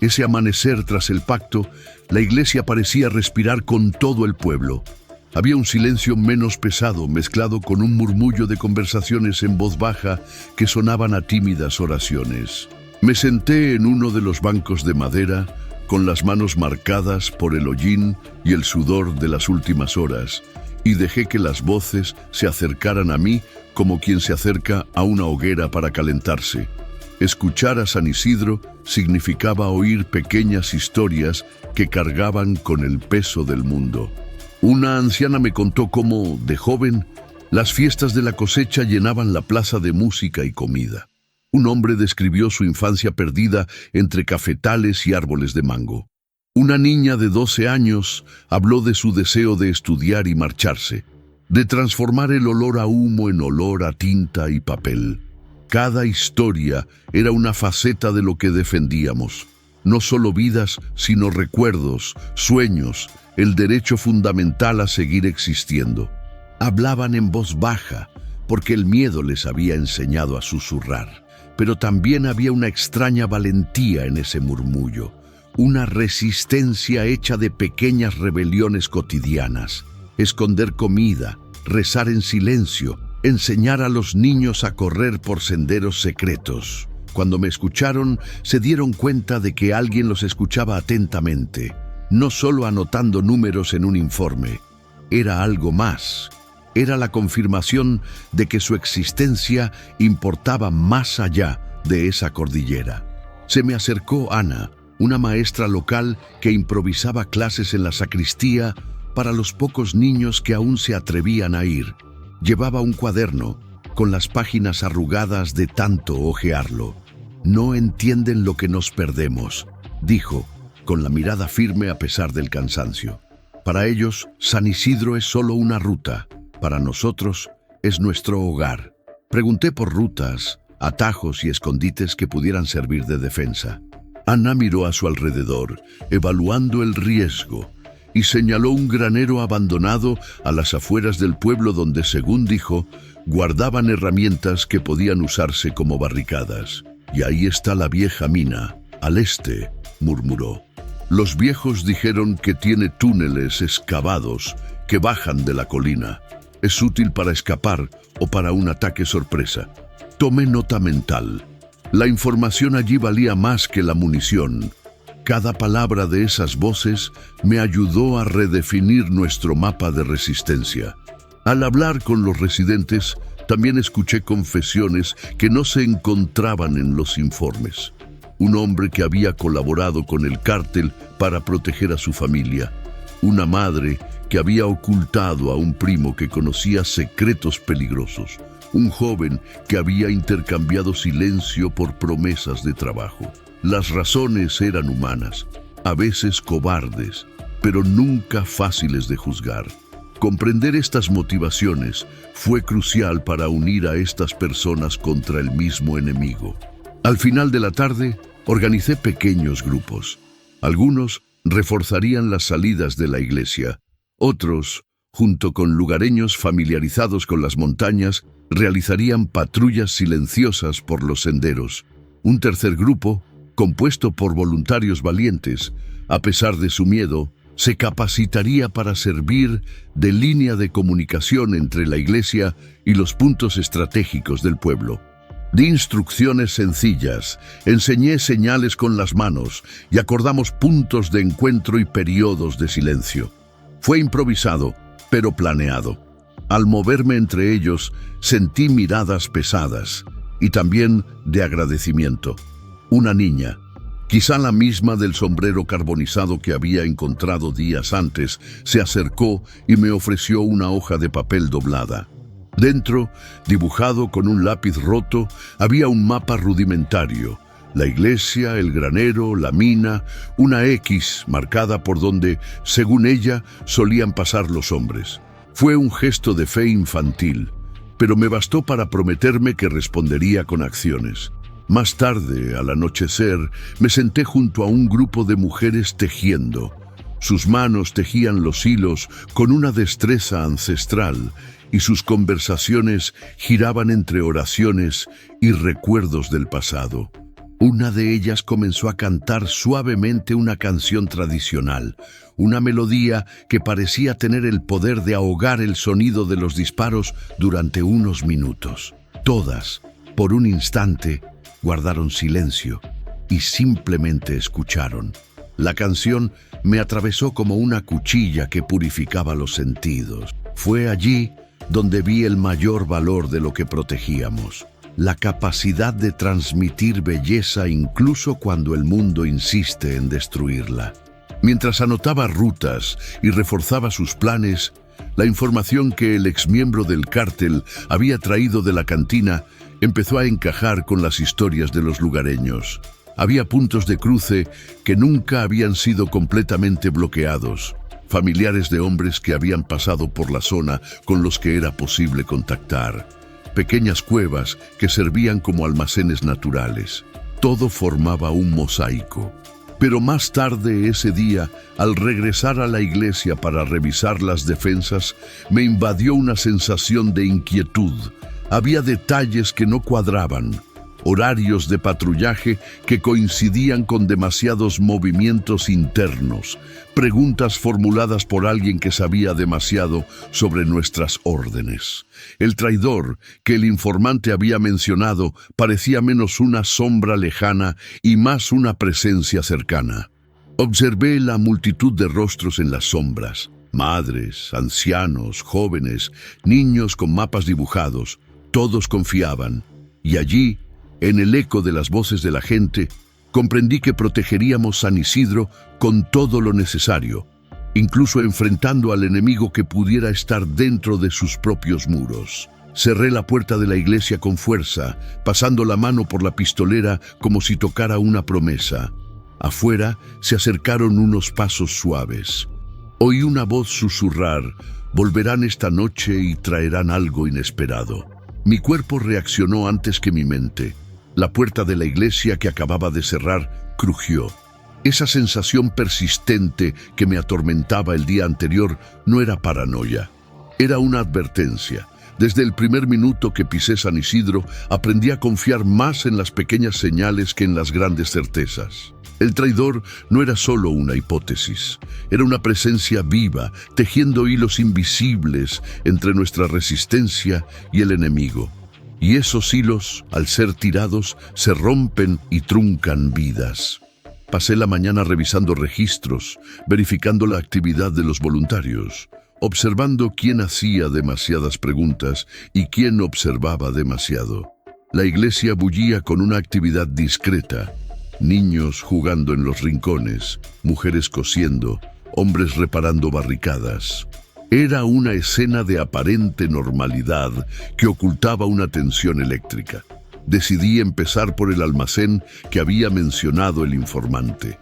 Ese amanecer tras el pacto, la iglesia parecía respirar con todo el pueblo. Había un silencio menos pesado mezclado con un murmullo de conversaciones en voz baja que sonaban a tímidas oraciones. Me senté en uno de los bancos de madera, con las manos marcadas por el hollín y el sudor de las últimas horas, y dejé que las voces se acercaran a mí como quien se acerca a una hoguera para calentarse. Escuchar a San Isidro significaba oír pequeñas historias que cargaban con el peso del mundo. Una anciana me contó cómo, de joven, las fiestas de la cosecha llenaban la plaza de música y comida. Un hombre describió su infancia perdida entre cafetales y árboles de mango. Una niña de 12 años habló de su deseo de estudiar y marcharse, de transformar el olor a humo en olor a tinta y papel. Cada historia era una faceta de lo que defendíamos. No solo vidas, sino recuerdos, sueños, el derecho fundamental a seguir existiendo. Hablaban en voz baja, porque el miedo les había enseñado a susurrar. Pero también había una extraña valentía en ese murmullo, una resistencia hecha de pequeñas rebeliones cotidianas. Esconder comida, rezar en silencio, enseñar a los niños a correr por senderos secretos. Cuando me escucharon, se dieron cuenta de que alguien los escuchaba atentamente, no solo anotando números en un informe. Era algo más. Era la confirmación de que su existencia importaba más allá de esa cordillera. Se me acercó Ana, una maestra local que improvisaba clases en la sacristía para los pocos niños que aún se atrevían a ir. Llevaba un cuaderno con las páginas arrugadas de tanto hojearlo. No entienden lo que nos perdemos, dijo, con la mirada firme a pesar del cansancio. Para ellos, San Isidro es solo una ruta. Para nosotros, es nuestro hogar. Pregunté por rutas, atajos y escondites que pudieran servir de defensa. Ana miró a su alrededor, evaluando el riesgo, y señaló un granero abandonado a las afueras del pueblo donde, según dijo, guardaban herramientas que podían usarse como barricadas. «Y ahí está la vieja mina, al este», murmuró. «Los viejos dijeron que tiene túneles excavados que bajan de la colina. Es útil para escapar o para un ataque sorpresa». Tomé nota mental. La información allí valía más que la munición. Cada palabra de esas voces me ayudó a redefinir nuestro mapa de resistencia. Al hablar con los residentes, también escuché confesiones que no se encontraban en los informes. Un hombre que había colaborado con el cártel para proteger a su familia. Una madre que había ocultado a un primo que conocía secretos peligrosos. Un joven que había intercambiado silencio por promesas de trabajo. Las razones eran humanas, a veces cobardes, pero nunca fáciles de juzgar. Comprender estas motivaciones fue crucial para unir a estas personas contra el mismo enemigo. Al final de la tarde, organicé pequeños grupos. Algunos reforzarían las salidas de la iglesia. Otros, junto con lugareños familiarizados con las montañas, realizarían patrullas silenciosas por los senderos. Un tercer grupo, compuesto por voluntarios valientes, a pesar de su miedo, se capacitaría para servir de línea de comunicación entre la iglesia y los puntos estratégicos del pueblo. Di instrucciones sencillas, enseñé señales con las manos y acordamos puntos de encuentro y periodos de silencio. Fue improvisado, pero planeado. Al moverme entre ellos, sentí miradas pesadas y también de agradecimiento. Una niña, quizá la misma del sombrero carbonizado que había encontrado días antes, se acercó y me ofreció una hoja de papel doblada. Dentro, dibujado con un lápiz roto, había un mapa rudimentario. La iglesia, el granero, la mina, una X marcada por donde, según ella, solían pasar los hombres. Fue un gesto de fe infantil, pero me bastó para prometerme que respondería con acciones. Más tarde, al anochecer, me senté junto a un grupo de mujeres tejiendo. Sus manos tejían los hilos con una destreza ancestral y sus conversaciones giraban entre oraciones y recuerdos del pasado. Una de ellas comenzó a cantar suavemente una canción tradicional, una melodía que parecía tener el poder de ahogar el sonido de los disparos durante unos minutos. Todas, por un instante, guardaron silencio y simplemente escucharon. La canción me atravesó como una cuchilla que purificaba los sentidos. Fue allí donde vi el mayor valor de lo que protegíamos. La capacidad de transmitir belleza incluso cuando el mundo insiste en destruirla. Mientras anotaba rutas y reforzaba sus planes, la información que el exmiembro del cártel había traído de la cantina empezó a encajar con las historias de los lugareños. Había puntos de cruce que nunca habían sido completamente bloqueados, familiares de hombres que habían pasado por la zona con los que era posible contactar, pequeñas cuevas que servían como almacenes naturales. Todo formaba un mosaico. Pero más tarde ese día, al regresar a la iglesia para revisar las defensas, me invadió una sensación de inquietud. Había detalles que no cuadraban, horarios de patrullaje que coincidían con demasiados movimientos internos, preguntas formuladas por alguien que sabía demasiado sobre nuestras órdenes. El traidor que el informante había mencionado parecía menos una sombra lejana y más una presencia cercana. Observé la multitud de rostros en las sombras, madres, ancianos, jóvenes, niños con mapas dibujados. Todos confiaban, y allí, en el eco de las voces de la gente, comprendí que protegeríamos San Isidro con todo lo necesario, incluso enfrentando al enemigo que pudiera estar dentro de sus propios muros. Cerré la puerta de la iglesia con fuerza, pasando la mano por la pistolera como si tocara una promesa. Afuera se acercaron unos pasos suaves. Oí una voz susurrar: «Volverán esta noche y traerán algo inesperado». Mi cuerpo reaccionó antes que mi mente. La puerta de la iglesia que acababa de cerrar crujió. Esa sensación persistente que me atormentaba el día anterior no era paranoia. Era una advertencia. Desde el primer minuto que pisé San Isidro, aprendí a confiar más en las pequeñas señales que en las grandes certezas. El traidor no era solo una hipótesis, era una presencia viva, tejiendo hilos invisibles entre nuestra resistencia y el enemigo. Y esos hilos, al ser tirados, se rompen y truncan vidas. Pasé la mañana revisando registros, verificando la actividad de los voluntarios, observando quién hacía demasiadas preguntas y quién observaba demasiado. La iglesia bullía con una actividad discreta. Niños jugando en los rincones, mujeres cosiendo, hombres reparando barricadas. Era una escena de aparente normalidad que ocultaba una tensión eléctrica. Decidí empezar por el almacén que había mencionado el informante.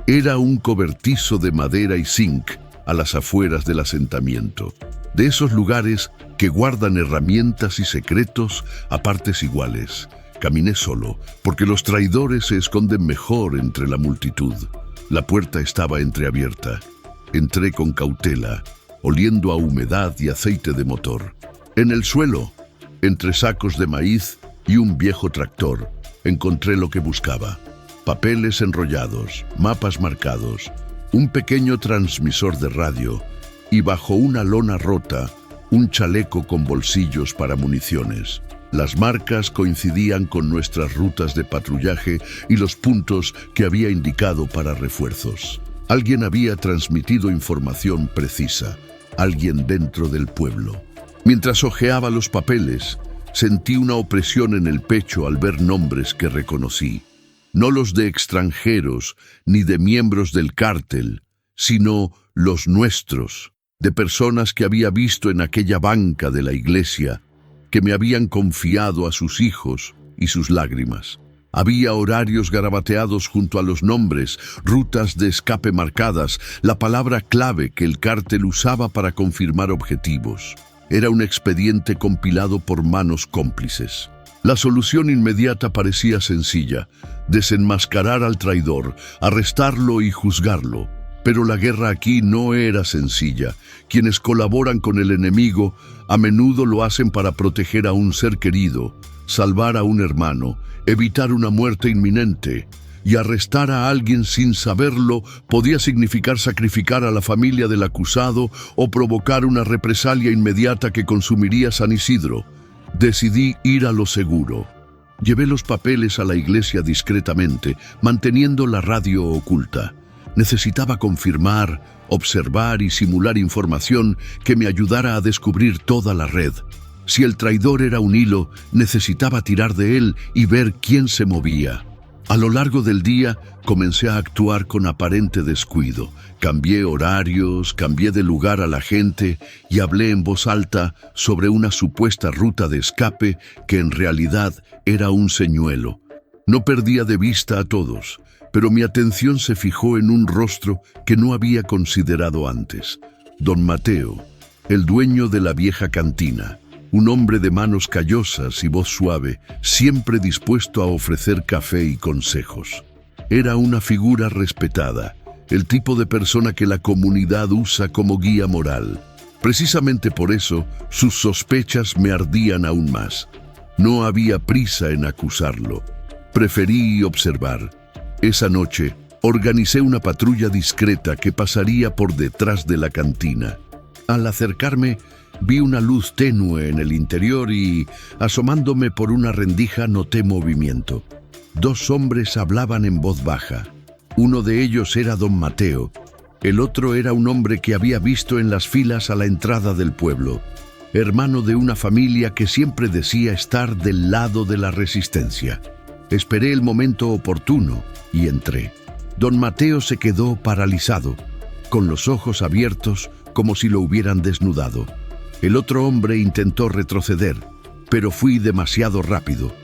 Era un cobertizo de madera y zinc a las afueras del asentamiento. De esos lugares que guardan herramientas y secretos a partes iguales. Caminé solo, porque los traidores se esconden mejor entre la multitud. La puerta estaba entreabierta. Entré con cautela, oliendo a humedad y aceite de motor. En el suelo, entre sacos de maíz y un viejo tractor, encontré lo que buscaba. Papeles enrollados, mapas marcados, un pequeño transmisor de radio y bajo una lona rota, un chaleco con bolsillos para municiones. Las marcas coincidían con nuestras rutas de patrullaje y los puntos que había indicado para refuerzos. Alguien había transmitido información precisa, alguien dentro del pueblo. Mientras hojeaba los papeles, sentí una opresión en el pecho al ver nombres que reconocí. No los de extranjeros ni de miembros del cártel, sino los nuestros, de personas que había visto en aquella banca de la iglesia, que me habían confiado a sus hijos y sus lágrimas. Había horarios garabateados junto a los nombres, rutas de escape marcadas, la palabra clave que el cártel usaba para confirmar objetivos. Era un expediente compilado por manos cómplices. La solución inmediata parecía sencilla: desenmascarar al traidor, arrestarlo y juzgarlo. Pero la guerra aquí no era sencilla. Quienes colaboran con el enemigo a menudo lo hacen para proteger a un ser querido, salvar a un hermano, evitar una muerte inminente. Y arrestar a alguien sin saberlo podía significar sacrificar a la familia del acusado o provocar una represalia inmediata que consumiría San Isidro. Decidí ir a lo seguro. Llevé los papeles a la iglesia discretamente, manteniendo la radio oculta. Necesitaba confirmar, observar y simular información que me ayudara a descubrir toda la red. Si el traidor era un hilo, necesitaba tirar de él y ver quién se movía. A lo largo del día comencé a actuar con aparente descuido. Cambié horarios, cambié de lugar a la gente y hablé en voz alta sobre una supuesta ruta de escape que en realidad era un señuelo. No perdía de vista a todos, pero mi atención se fijó en un rostro que no había considerado antes. Don Mateo, el dueño de la vieja cantina. Un hombre de manos callosas y voz suave, siempre dispuesto a ofrecer café y consejos. Era una figura respetada, el tipo de persona que la comunidad usa como guía moral. Precisamente por eso, sus sospechas me ardían aún más. No había prisa en acusarlo. Preferí observar. Esa noche, organicé una patrulla discreta que pasaría por detrás de la cantina. Al acercarme, vi una luz tenue en el interior y, asomándome por una rendija, noté movimiento. Dos hombres hablaban en voz baja. Uno de ellos era don Mateo. El otro era un hombre que había visto en las filas a la entrada del pueblo, hermano de una familia que siempre decía estar del lado de la resistencia. Esperé el momento oportuno y entré. Don Mateo se quedó paralizado, con los ojos abiertos como si lo hubieran desnudado. El otro hombre intentó retroceder, pero fui demasiado rápido.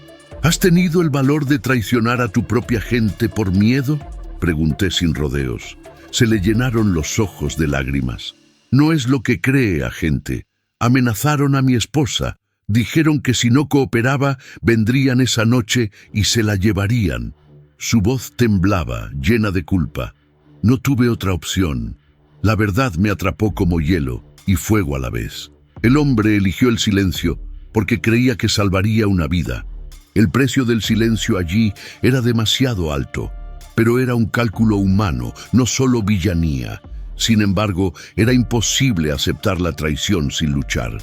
¿Has tenido el valor de traicionar a tu propia gente por miedo?, pregunté sin rodeos. Se le llenaron los ojos de lágrimas. No es lo que cree, agente. Amenazaron a mi esposa. Dijeron que si no cooperaba, vendrían esa noche y se la llevarían. Su voz temblaba, llena de culpa. No tuve otra opción. La verdad me atrapó como hielo y fuego a la vez. El hombre eligió el silencio porque creía que salvaría una vida. El precio del silencio allí era demasiado alto, pero era un cálculo humano, no solo villanía. Sin embargo, era imposible aceptar la traición sin luchar.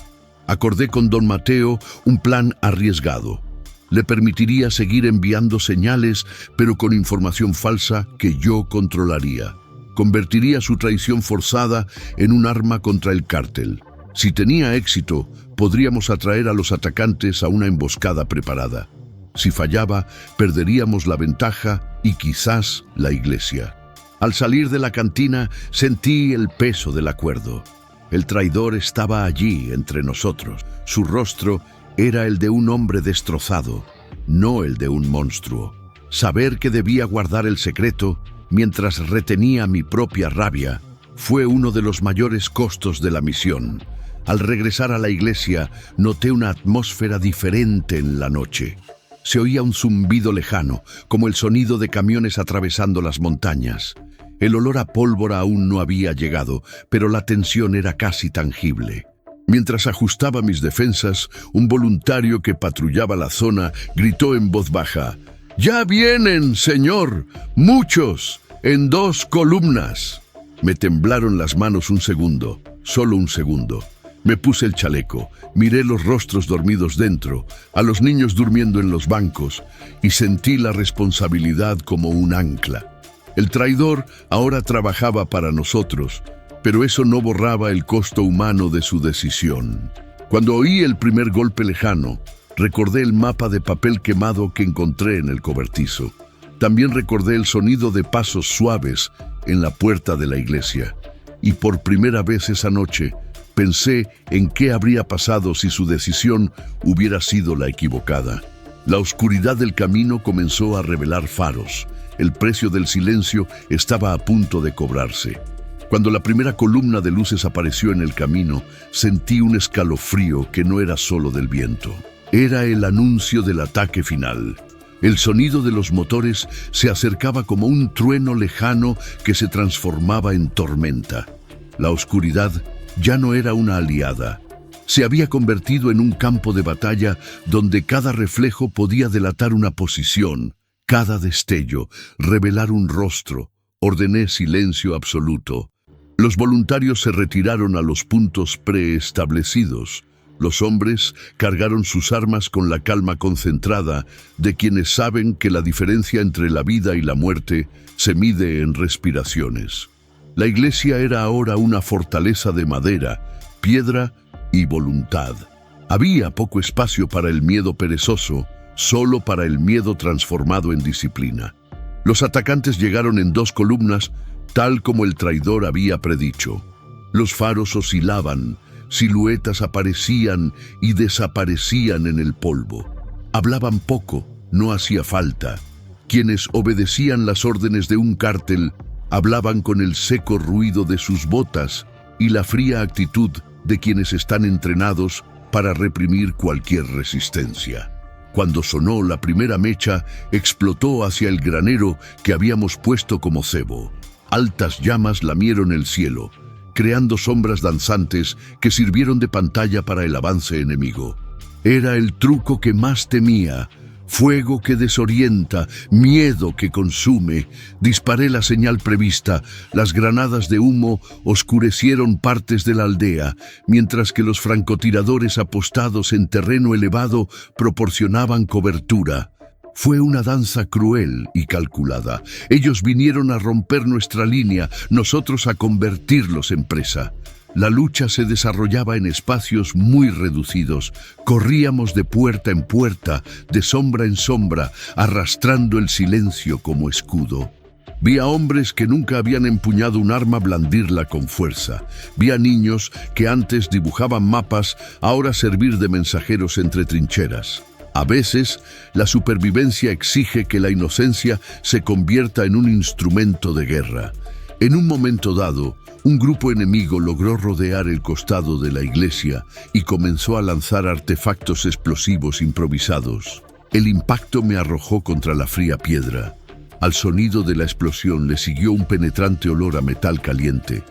Acordé con don Mateo un plan arriesgado. Le permitiría seguir enviando señales, pero con información falsa que yo controlaría. Convertiría su traición forzada en un arma contra el cártel. Si tenía éxito, podríamos atraer a los atacantes a una emboscada preparada. Si fallaba, perderíamos la ventaja y quizás la iglesia. Al salir de la cantina, sentí el peso del acuerdo. El traidor estaba allí entre nosotros. Su rostro era el de un hombre destrozado, no el de un monstruo. Saber que debía guardar el secreto, mientras retenía mi propia rabia, fue uno de los mayores costos de la misión. Al regresar a la iglesia, noté una atmósfera diferente en la noche. Se oía un zumbido lejano, como el sonido de camiones atravesando las montañas. El olor a pólvora aún no había llegado, pero la tensión era casi tangible. Mientras ajustaba mis defensas, un voluntario que patrullaba la zona gritó en voz baja: «¡Ya vienen, señor! ¡Muchos! ¡En 2 columnas!». Me temblaron las manos un segundo, solo un segundo. Me puse el chaleco, miré los rostros dormidos dentro, a los niños durmiendo en los bancos, y sentí la responsabilidad como un ancla. El traidor ahora trabajaba para nosotros, pero eso no borraba el costo humano de su decisión. Cuando oí el primer golpe lejano, recordé el mapa de papel quemado que encontré en el cobertizo. También recordé el sonido de pasos suaves en la puerta de la iglesia. Y por primera vez esa noche, pensé en qué habría pasado si su decisión hubiera sido la equivocada. La oscuridad del camino comenzó a revelar faros. El precio del silencio estaba a punto de cobrarse. Cuando la primera columna de luces apareció en el camino, sentí un escalofrío que no era solo del viento. Era el anuncio del ataque final. El sonido de los motores se acercaba como un trueno lejano que se transformaba en tormenta. La oscuridad ya no era una aliada. Se había convertido en un campo de batalla donde cada reflejo podía delatar una posición, cada destello, revelar un rostro. Ordené silencio absoluto. Los voluntarios se retiraron a los puntos preestablecidos. Los hombres cargaron sus armas con la calma concentrada de quienes saben que la diferencia entre la vida y la muerte se mide en respiraciones. La iglesia era ahora una fortaleza de madera, piedra y voluntad. Había poco espacio para el miedo perezoso, solo para el miedo transformado en disciplina. Los atacantes llegaron en 2 columnas, tal como el traidor había predicho. Los faros oscilaban, siluetas aparecían y desaparecían en el polvo. Hablaban poco, no hacía falta. Quienes obedecían las órdenes de un cártel hablaban con el seco ruido de sus botas y la fría actitud de quienes están entrenados para reprimir cualquier resistencia. Cuando sonó la primera mecha, explotó hacia el granero que habíamos puesto como cebo. Altas llamas lamieron el cielo, creando sombras danzantes que sirvieron de pantalla para el avance enemigo. Era el truco que más temía. Fuego que desorienta, miedo que consume. Disparé la señal prevista. Las granadas de humo oscurecieron partes de la aldea, mientras que los francotiradores apostados en terreno elevado proporcionaban cobertura. Fue una danza cruel y calculada. Ellos vinieron a romper nuestra línea, nosotros a convertirlos en presa. La lucha se desarrollaba en espacios muy reducidos. Corríamos de puerta en puerta, de sombra en sombra, arrastrando el silencio como escudo. Vi a hombres que nunca habían empuñado un arma blandirla con fuerza. Vi a niños que antes dibujaban mapas, ahora servir de mensajeros entre trincheras. A veces, la supervivencia exige que la inocencia se convierta en un instrumento de guerra. En un momento dado, un grupo enemigo logró rodear el costado de la iglesia y comenzó a lanzar artefactos explosivos improvisados. El impacto me arrojó contra la fría piedra. Al sonido de la explosión le siguió un penetrante olor a metal caliente.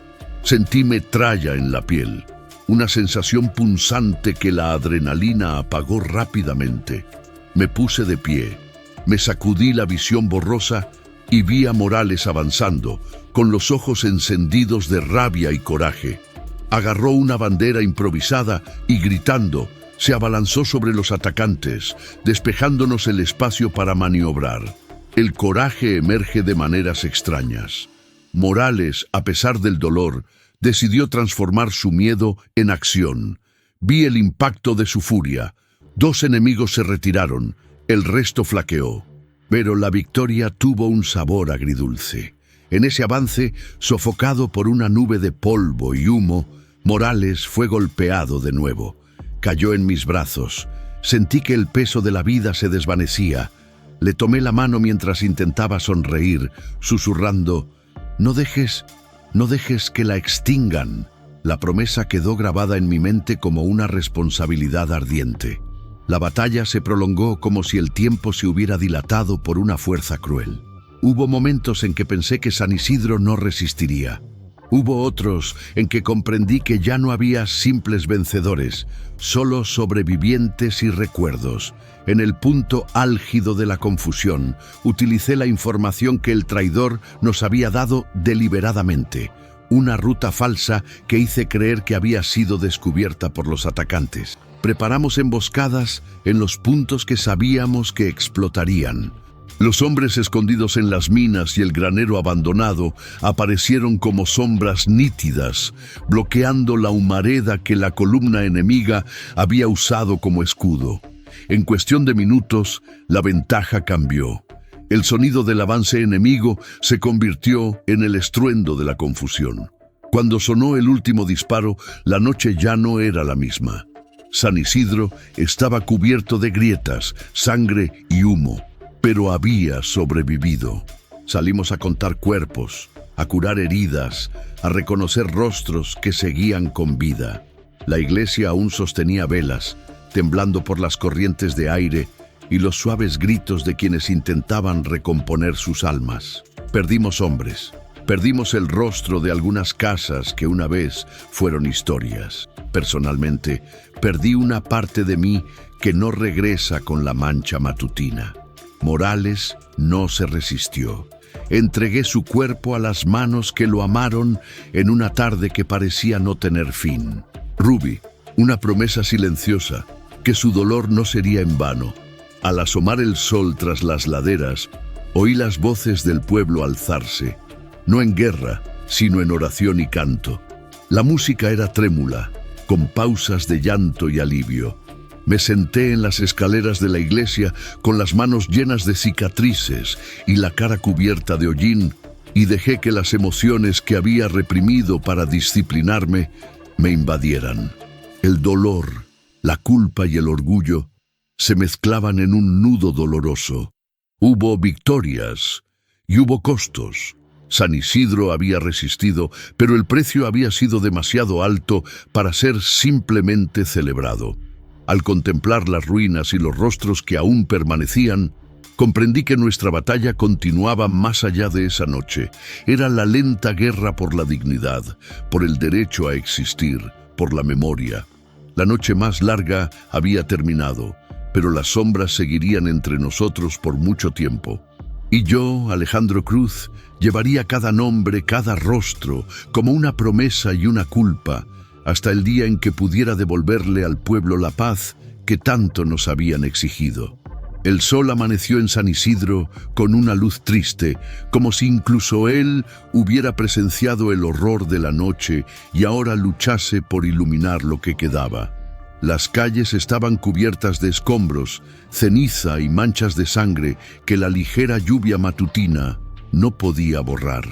Sentí metralla en la piel, una sensación punzante que la adrenalina apagó rápidamente. Me puse de pie, me sacudí la visión borrosa y vi a Morales avanzando, con los ojos encendidos de rabia y coraje. Agarró una bandera improvisada y gritando, se abalanzó sobre los atacantes, despejándonos el espacio para maniobrar. El coraje emerge de maneras extrañas. Morales, a pesar del dolor, decidió transformar su miedo en acción. Vi el impacto de su furia. 2 enemigos se retiraron, el resto flaqueó. Pero la victoria tuvo un sabor agridulce. En ese avance, sofocado por una nube de polvo y humo, Morales fue golpeado de nuevo. Cayó en mis brazos. Sentí que el peso de la vida se desvanecía. Le tomé la mano mientras intentaba sonreír, susurrando, no dejes que la extingan. La promesa quedó grabada en mi mente como una responsabilidad ardiente. La batalla se prolongó como si el tiempo se hubiera dilatado por una fuerza cruel. Hubo momentos en que pensé que San Isidro no resistiría. Hubo otros en que comprendí que ya no había simples vencedores, solo sobrevivientes y recuerdos. En el punto álgido de la confusión, utilicé la información que el traidor nos había dado deliberadamente. Una ruta falsa que hice creer que había sido descubierta por los atacantes. Preparamos emboscadas en los puntos que sabíamos que explotarían. Los hombres escondidos en las minas y el granero abandonado aparecieron como sombras nítidas, bloqueando la humareda que la columna enemiga había usado como escudo. En cuestión de minutos, la ventaja cambió. El sonido del avance enemigo se convirtió en el estruendo de la confusión. Cuando sonó el último disparo, la noche ya no era la misma. San Isidro estaba cubierto de grietas, sangre y humo, pero había sobrevivido. Salimos a contar cuerpos, a curar heridas, a reconocer rostros que seguían con vida. La iglesia aún sostenía velas, temblando por las corrientes de aire y los suaves gritos de quienes intentaban recomponer sus almas. Perdimos hombres, perdimos el rostro de algunas casas que una vez fueron historias. Personalmente, perdí una parte de mí que no regresa con la mancha matutina. Morales no se resistió. Entregué su cuerpo a las manos que lo amaron en una tarde que parecía no tener fin. Ruby, una promesa silenciosa, que su dolor no sería en vano. Al asomar el sol tras las laderas, oí las voces del pueblo alzarse, no en guerra, sino en oración y canto. La música era trémula, con pausas de llanto y alivio. Me senté en las escaleras de la iglesia con las manos llenas de cicatrices y la cara cubierta de hollín, y dejé que las emociones que había reprimido para disciplinarme me invadieran. El dolor, la culpa y el orgullo se mezclaban en un nudo doloroso. Hubo victorias y hubo costos. San Isidro había resistido, pero el precio había sido demasiado alto para ser simplemente celebrado. Al contemplar las ruinas y los rostros que aún permanecían, comprendí que nuestra batalla continuaba más allá de esa noche. Era la lenta guerra por la dignidad, por el derecho a existir, por la memoria. La noche más larga había terminado, pero las sombras seguirían entre nosotros por mucho tiempo. Y yo, Alejandro Cruz, llevaría cada nombre, cada rostro, como una promesa y una culpa, hasta el día en que pudiera devolverle al pueblo la paz que tanto nos habían exigido. El sol amaneció en San Isidro con una luz triste, como si incluso él hubiera presenciado el horror de la noche y ahora luchase por iluminar lo que quedaba. Las calles estaban cubiertas de escombros, ceniza y manchas de sangre que la ligera lluvia matutina no podía borrar.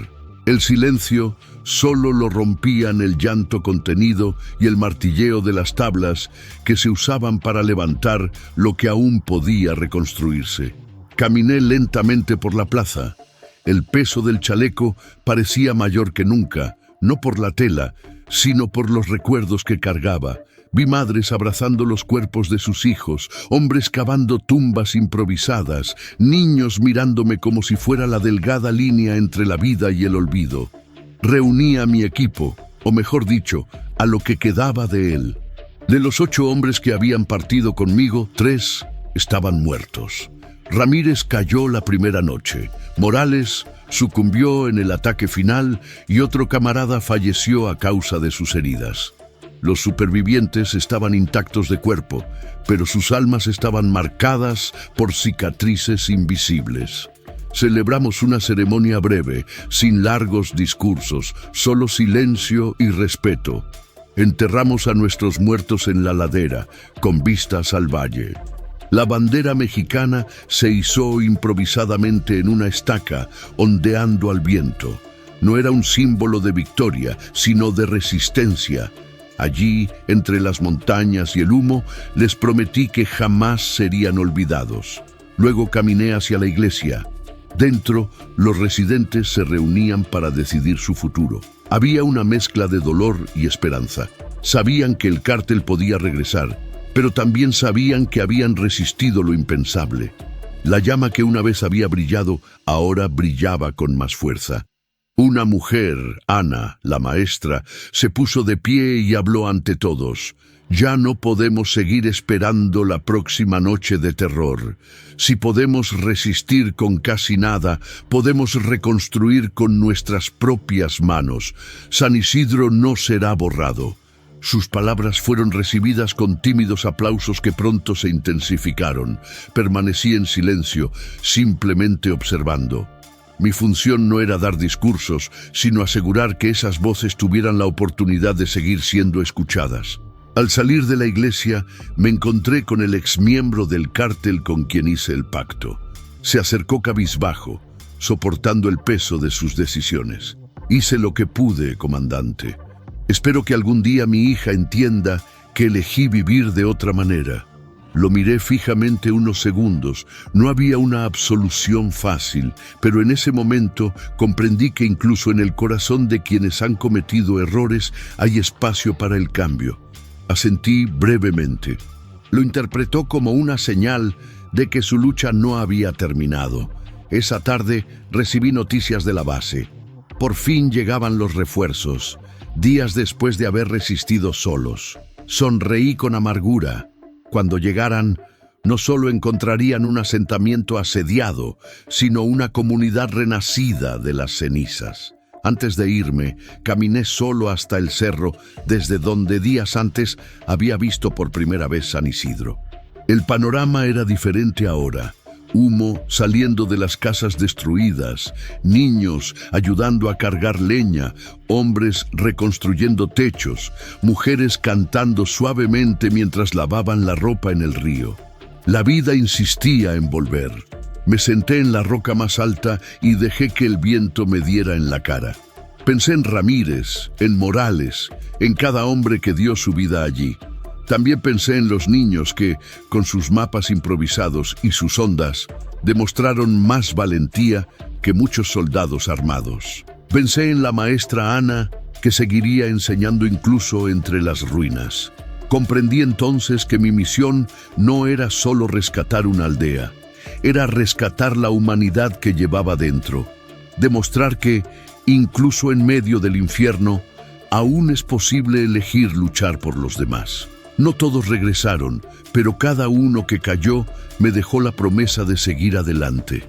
El silencio solo lo rompían el llanto contenido y el martilleo de las tablas que se usaban para levantar lo que aún podía reconstruirse. Caminé lentamente por la plaza. El peso del chaleco parecía mayor que nunca, no por la tela, sino por los recuerdos que cargaba. Vi madres abrazando los cuerpos de sus hijos, hombres cavando tumbas improvisadas, niños mirándome como si fuera la delgada línea entre la vida y el olvido. Reuní a mi equipo, o mejor dicho, a lo que quedaba de él. De los 8 hombres que habían partido conmigo, 3 estaban muertos. Ramírez cayó la primera noche, Morales sucumbió en el ataque final y otro camarada falleció a causa de sus heridas. Los supervivientes estaban intactos de cuerpo, pero sus almas estaban marcadas por cicatrices invisibles. Celebramos una ceremonia breve, sin largos discursos, solo silencio y respeto. Enterramos a nuestros muertos en la ladera, con vistas al valle. La bandera mexicana se izó improvisadamente en una estaca, ondeando al viento. No era un símbolo de victoria, sino de resistencia. Allí, entre las montañas y el humo, les prometí que jamás serían olvidados. Luego caminé hacia la iglesia. Dentro, los residentes se reunían para decidir su futuro. Había una mezcla de dolor y esperanza. Sabían que el cártel podía regresar, pero también sabían que habían resistido lo impensable. La llama que una vez había brillado, ahora brillaba con más fuerza. Una mujer, Ana, la maestra, se puso de pie y habló ante todos. Ya no podemos seguir esperando la próxima noche de terror. Si podemos resistir con casi nada, podemos reconstruir con nuestras propias manos. San Isidro no será borrado. Sus palabras fueron recibidas con tímidos aplausos que pronto se intensificaron. Permanecí en silencio, simplemente observando. Mi función no era dar discursos, sino asegurar que esas voces tuvieran la oportunidad de seguir siendo escuchadas. Al salir de la iglesia, me encontré con el exmiembro del cártel con quien hice el pacto. Se acercó cabizbajo, soportando el peso de sus decisiones. Hice lo que pude, comandante. Espero que algún día mi hija entienda que elegí vivir de otra manera. Lo miré fijamente unos segundos. No había una absolución fácil, pero en ese momento comprendí que incluso en el corazón de quienes han cometido errores hay espacio para el cambio. Asentí brevemente. Lo interpretó como una señal de que su lucha no había terminado. Esa tarde recibí noticias de la base. Por fin llegaban los refuerzos, días después de haber resistido solos. Sonreí con amargura. Cuando llegaran, no solo encontrarían un asentamiento asediado, sino una comunidad renacida de las cenizas. Antes de irme, caminé solo hasta el cerro, desde donde días antes había visto por primera vez San Isidro. El panorama era diferente ahora. humo saliendo de las casas destruidas, niños ayudando a cargar leña, hombres reconstruyendo techos, mujeres cantando suavemente mientras lavaban la ropa en el río. La vida insistía en volver. Me senté en la roca más alta y dejé que el viento me diera en la cara. Pensé en Ramírez, en Morales, en cada hombre que dio su vida allí. También pensé en los niños que, con sus mapas improvisados y sus ondas, demostraron más valentía que muchos soldados armados. Pensé en la maestra Ana, que seguiría enseñando incluso entre las ruinas. Comprendí entonces que mi misión no era solo rescatar una aldea, era rescatar la humanidad que llevaba dentro, demostrar que, incluso en medio del infierno, aún es posible elegir luchar por los demás. No todos regresaron, pero cada uno que cayó me dejó la promesa de seguir adelante.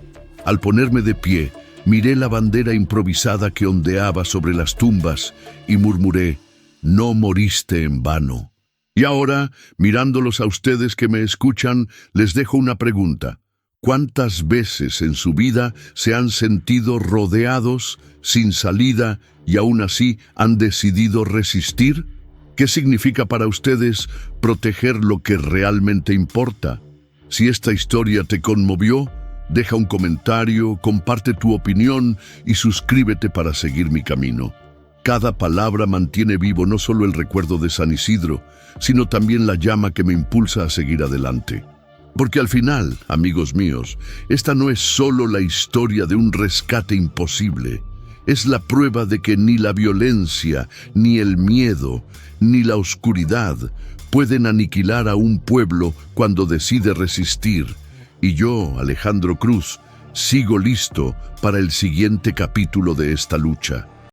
Al ponerme de pie, miré la bandera improvisada que ondeaba sobre las tumbas y murmuré, «No moriste en vano». Y ahora, mirándolos a ustedes que me escuchan, les dejo una pregunta. ¿Cuántas veces en su vida se han sentido rodeados, sin salida, y aún así han decidido resistir? ¿Qué significa para ustedes proteger lo que realmente importa? Si esta historia te conmovió, deja un comentario, comparte tu opinión y suscríbete para seguir mi camino. Cada palabra mantiene vivo no solo el recuerdo de San Isidro, sino también la llama que me impulsa a seguir adelante. Porque al final, amigos míos, esta no es solo la historia de un rescate imposible. Es la prueba de que ni la violencia, ni el miedo, ni la oscuridad pueden aniquilar a un pueblo cuando decide resistir. Y yo, Alejandro Cruz, sigo listo para el siguiente capítulo de esta lucha.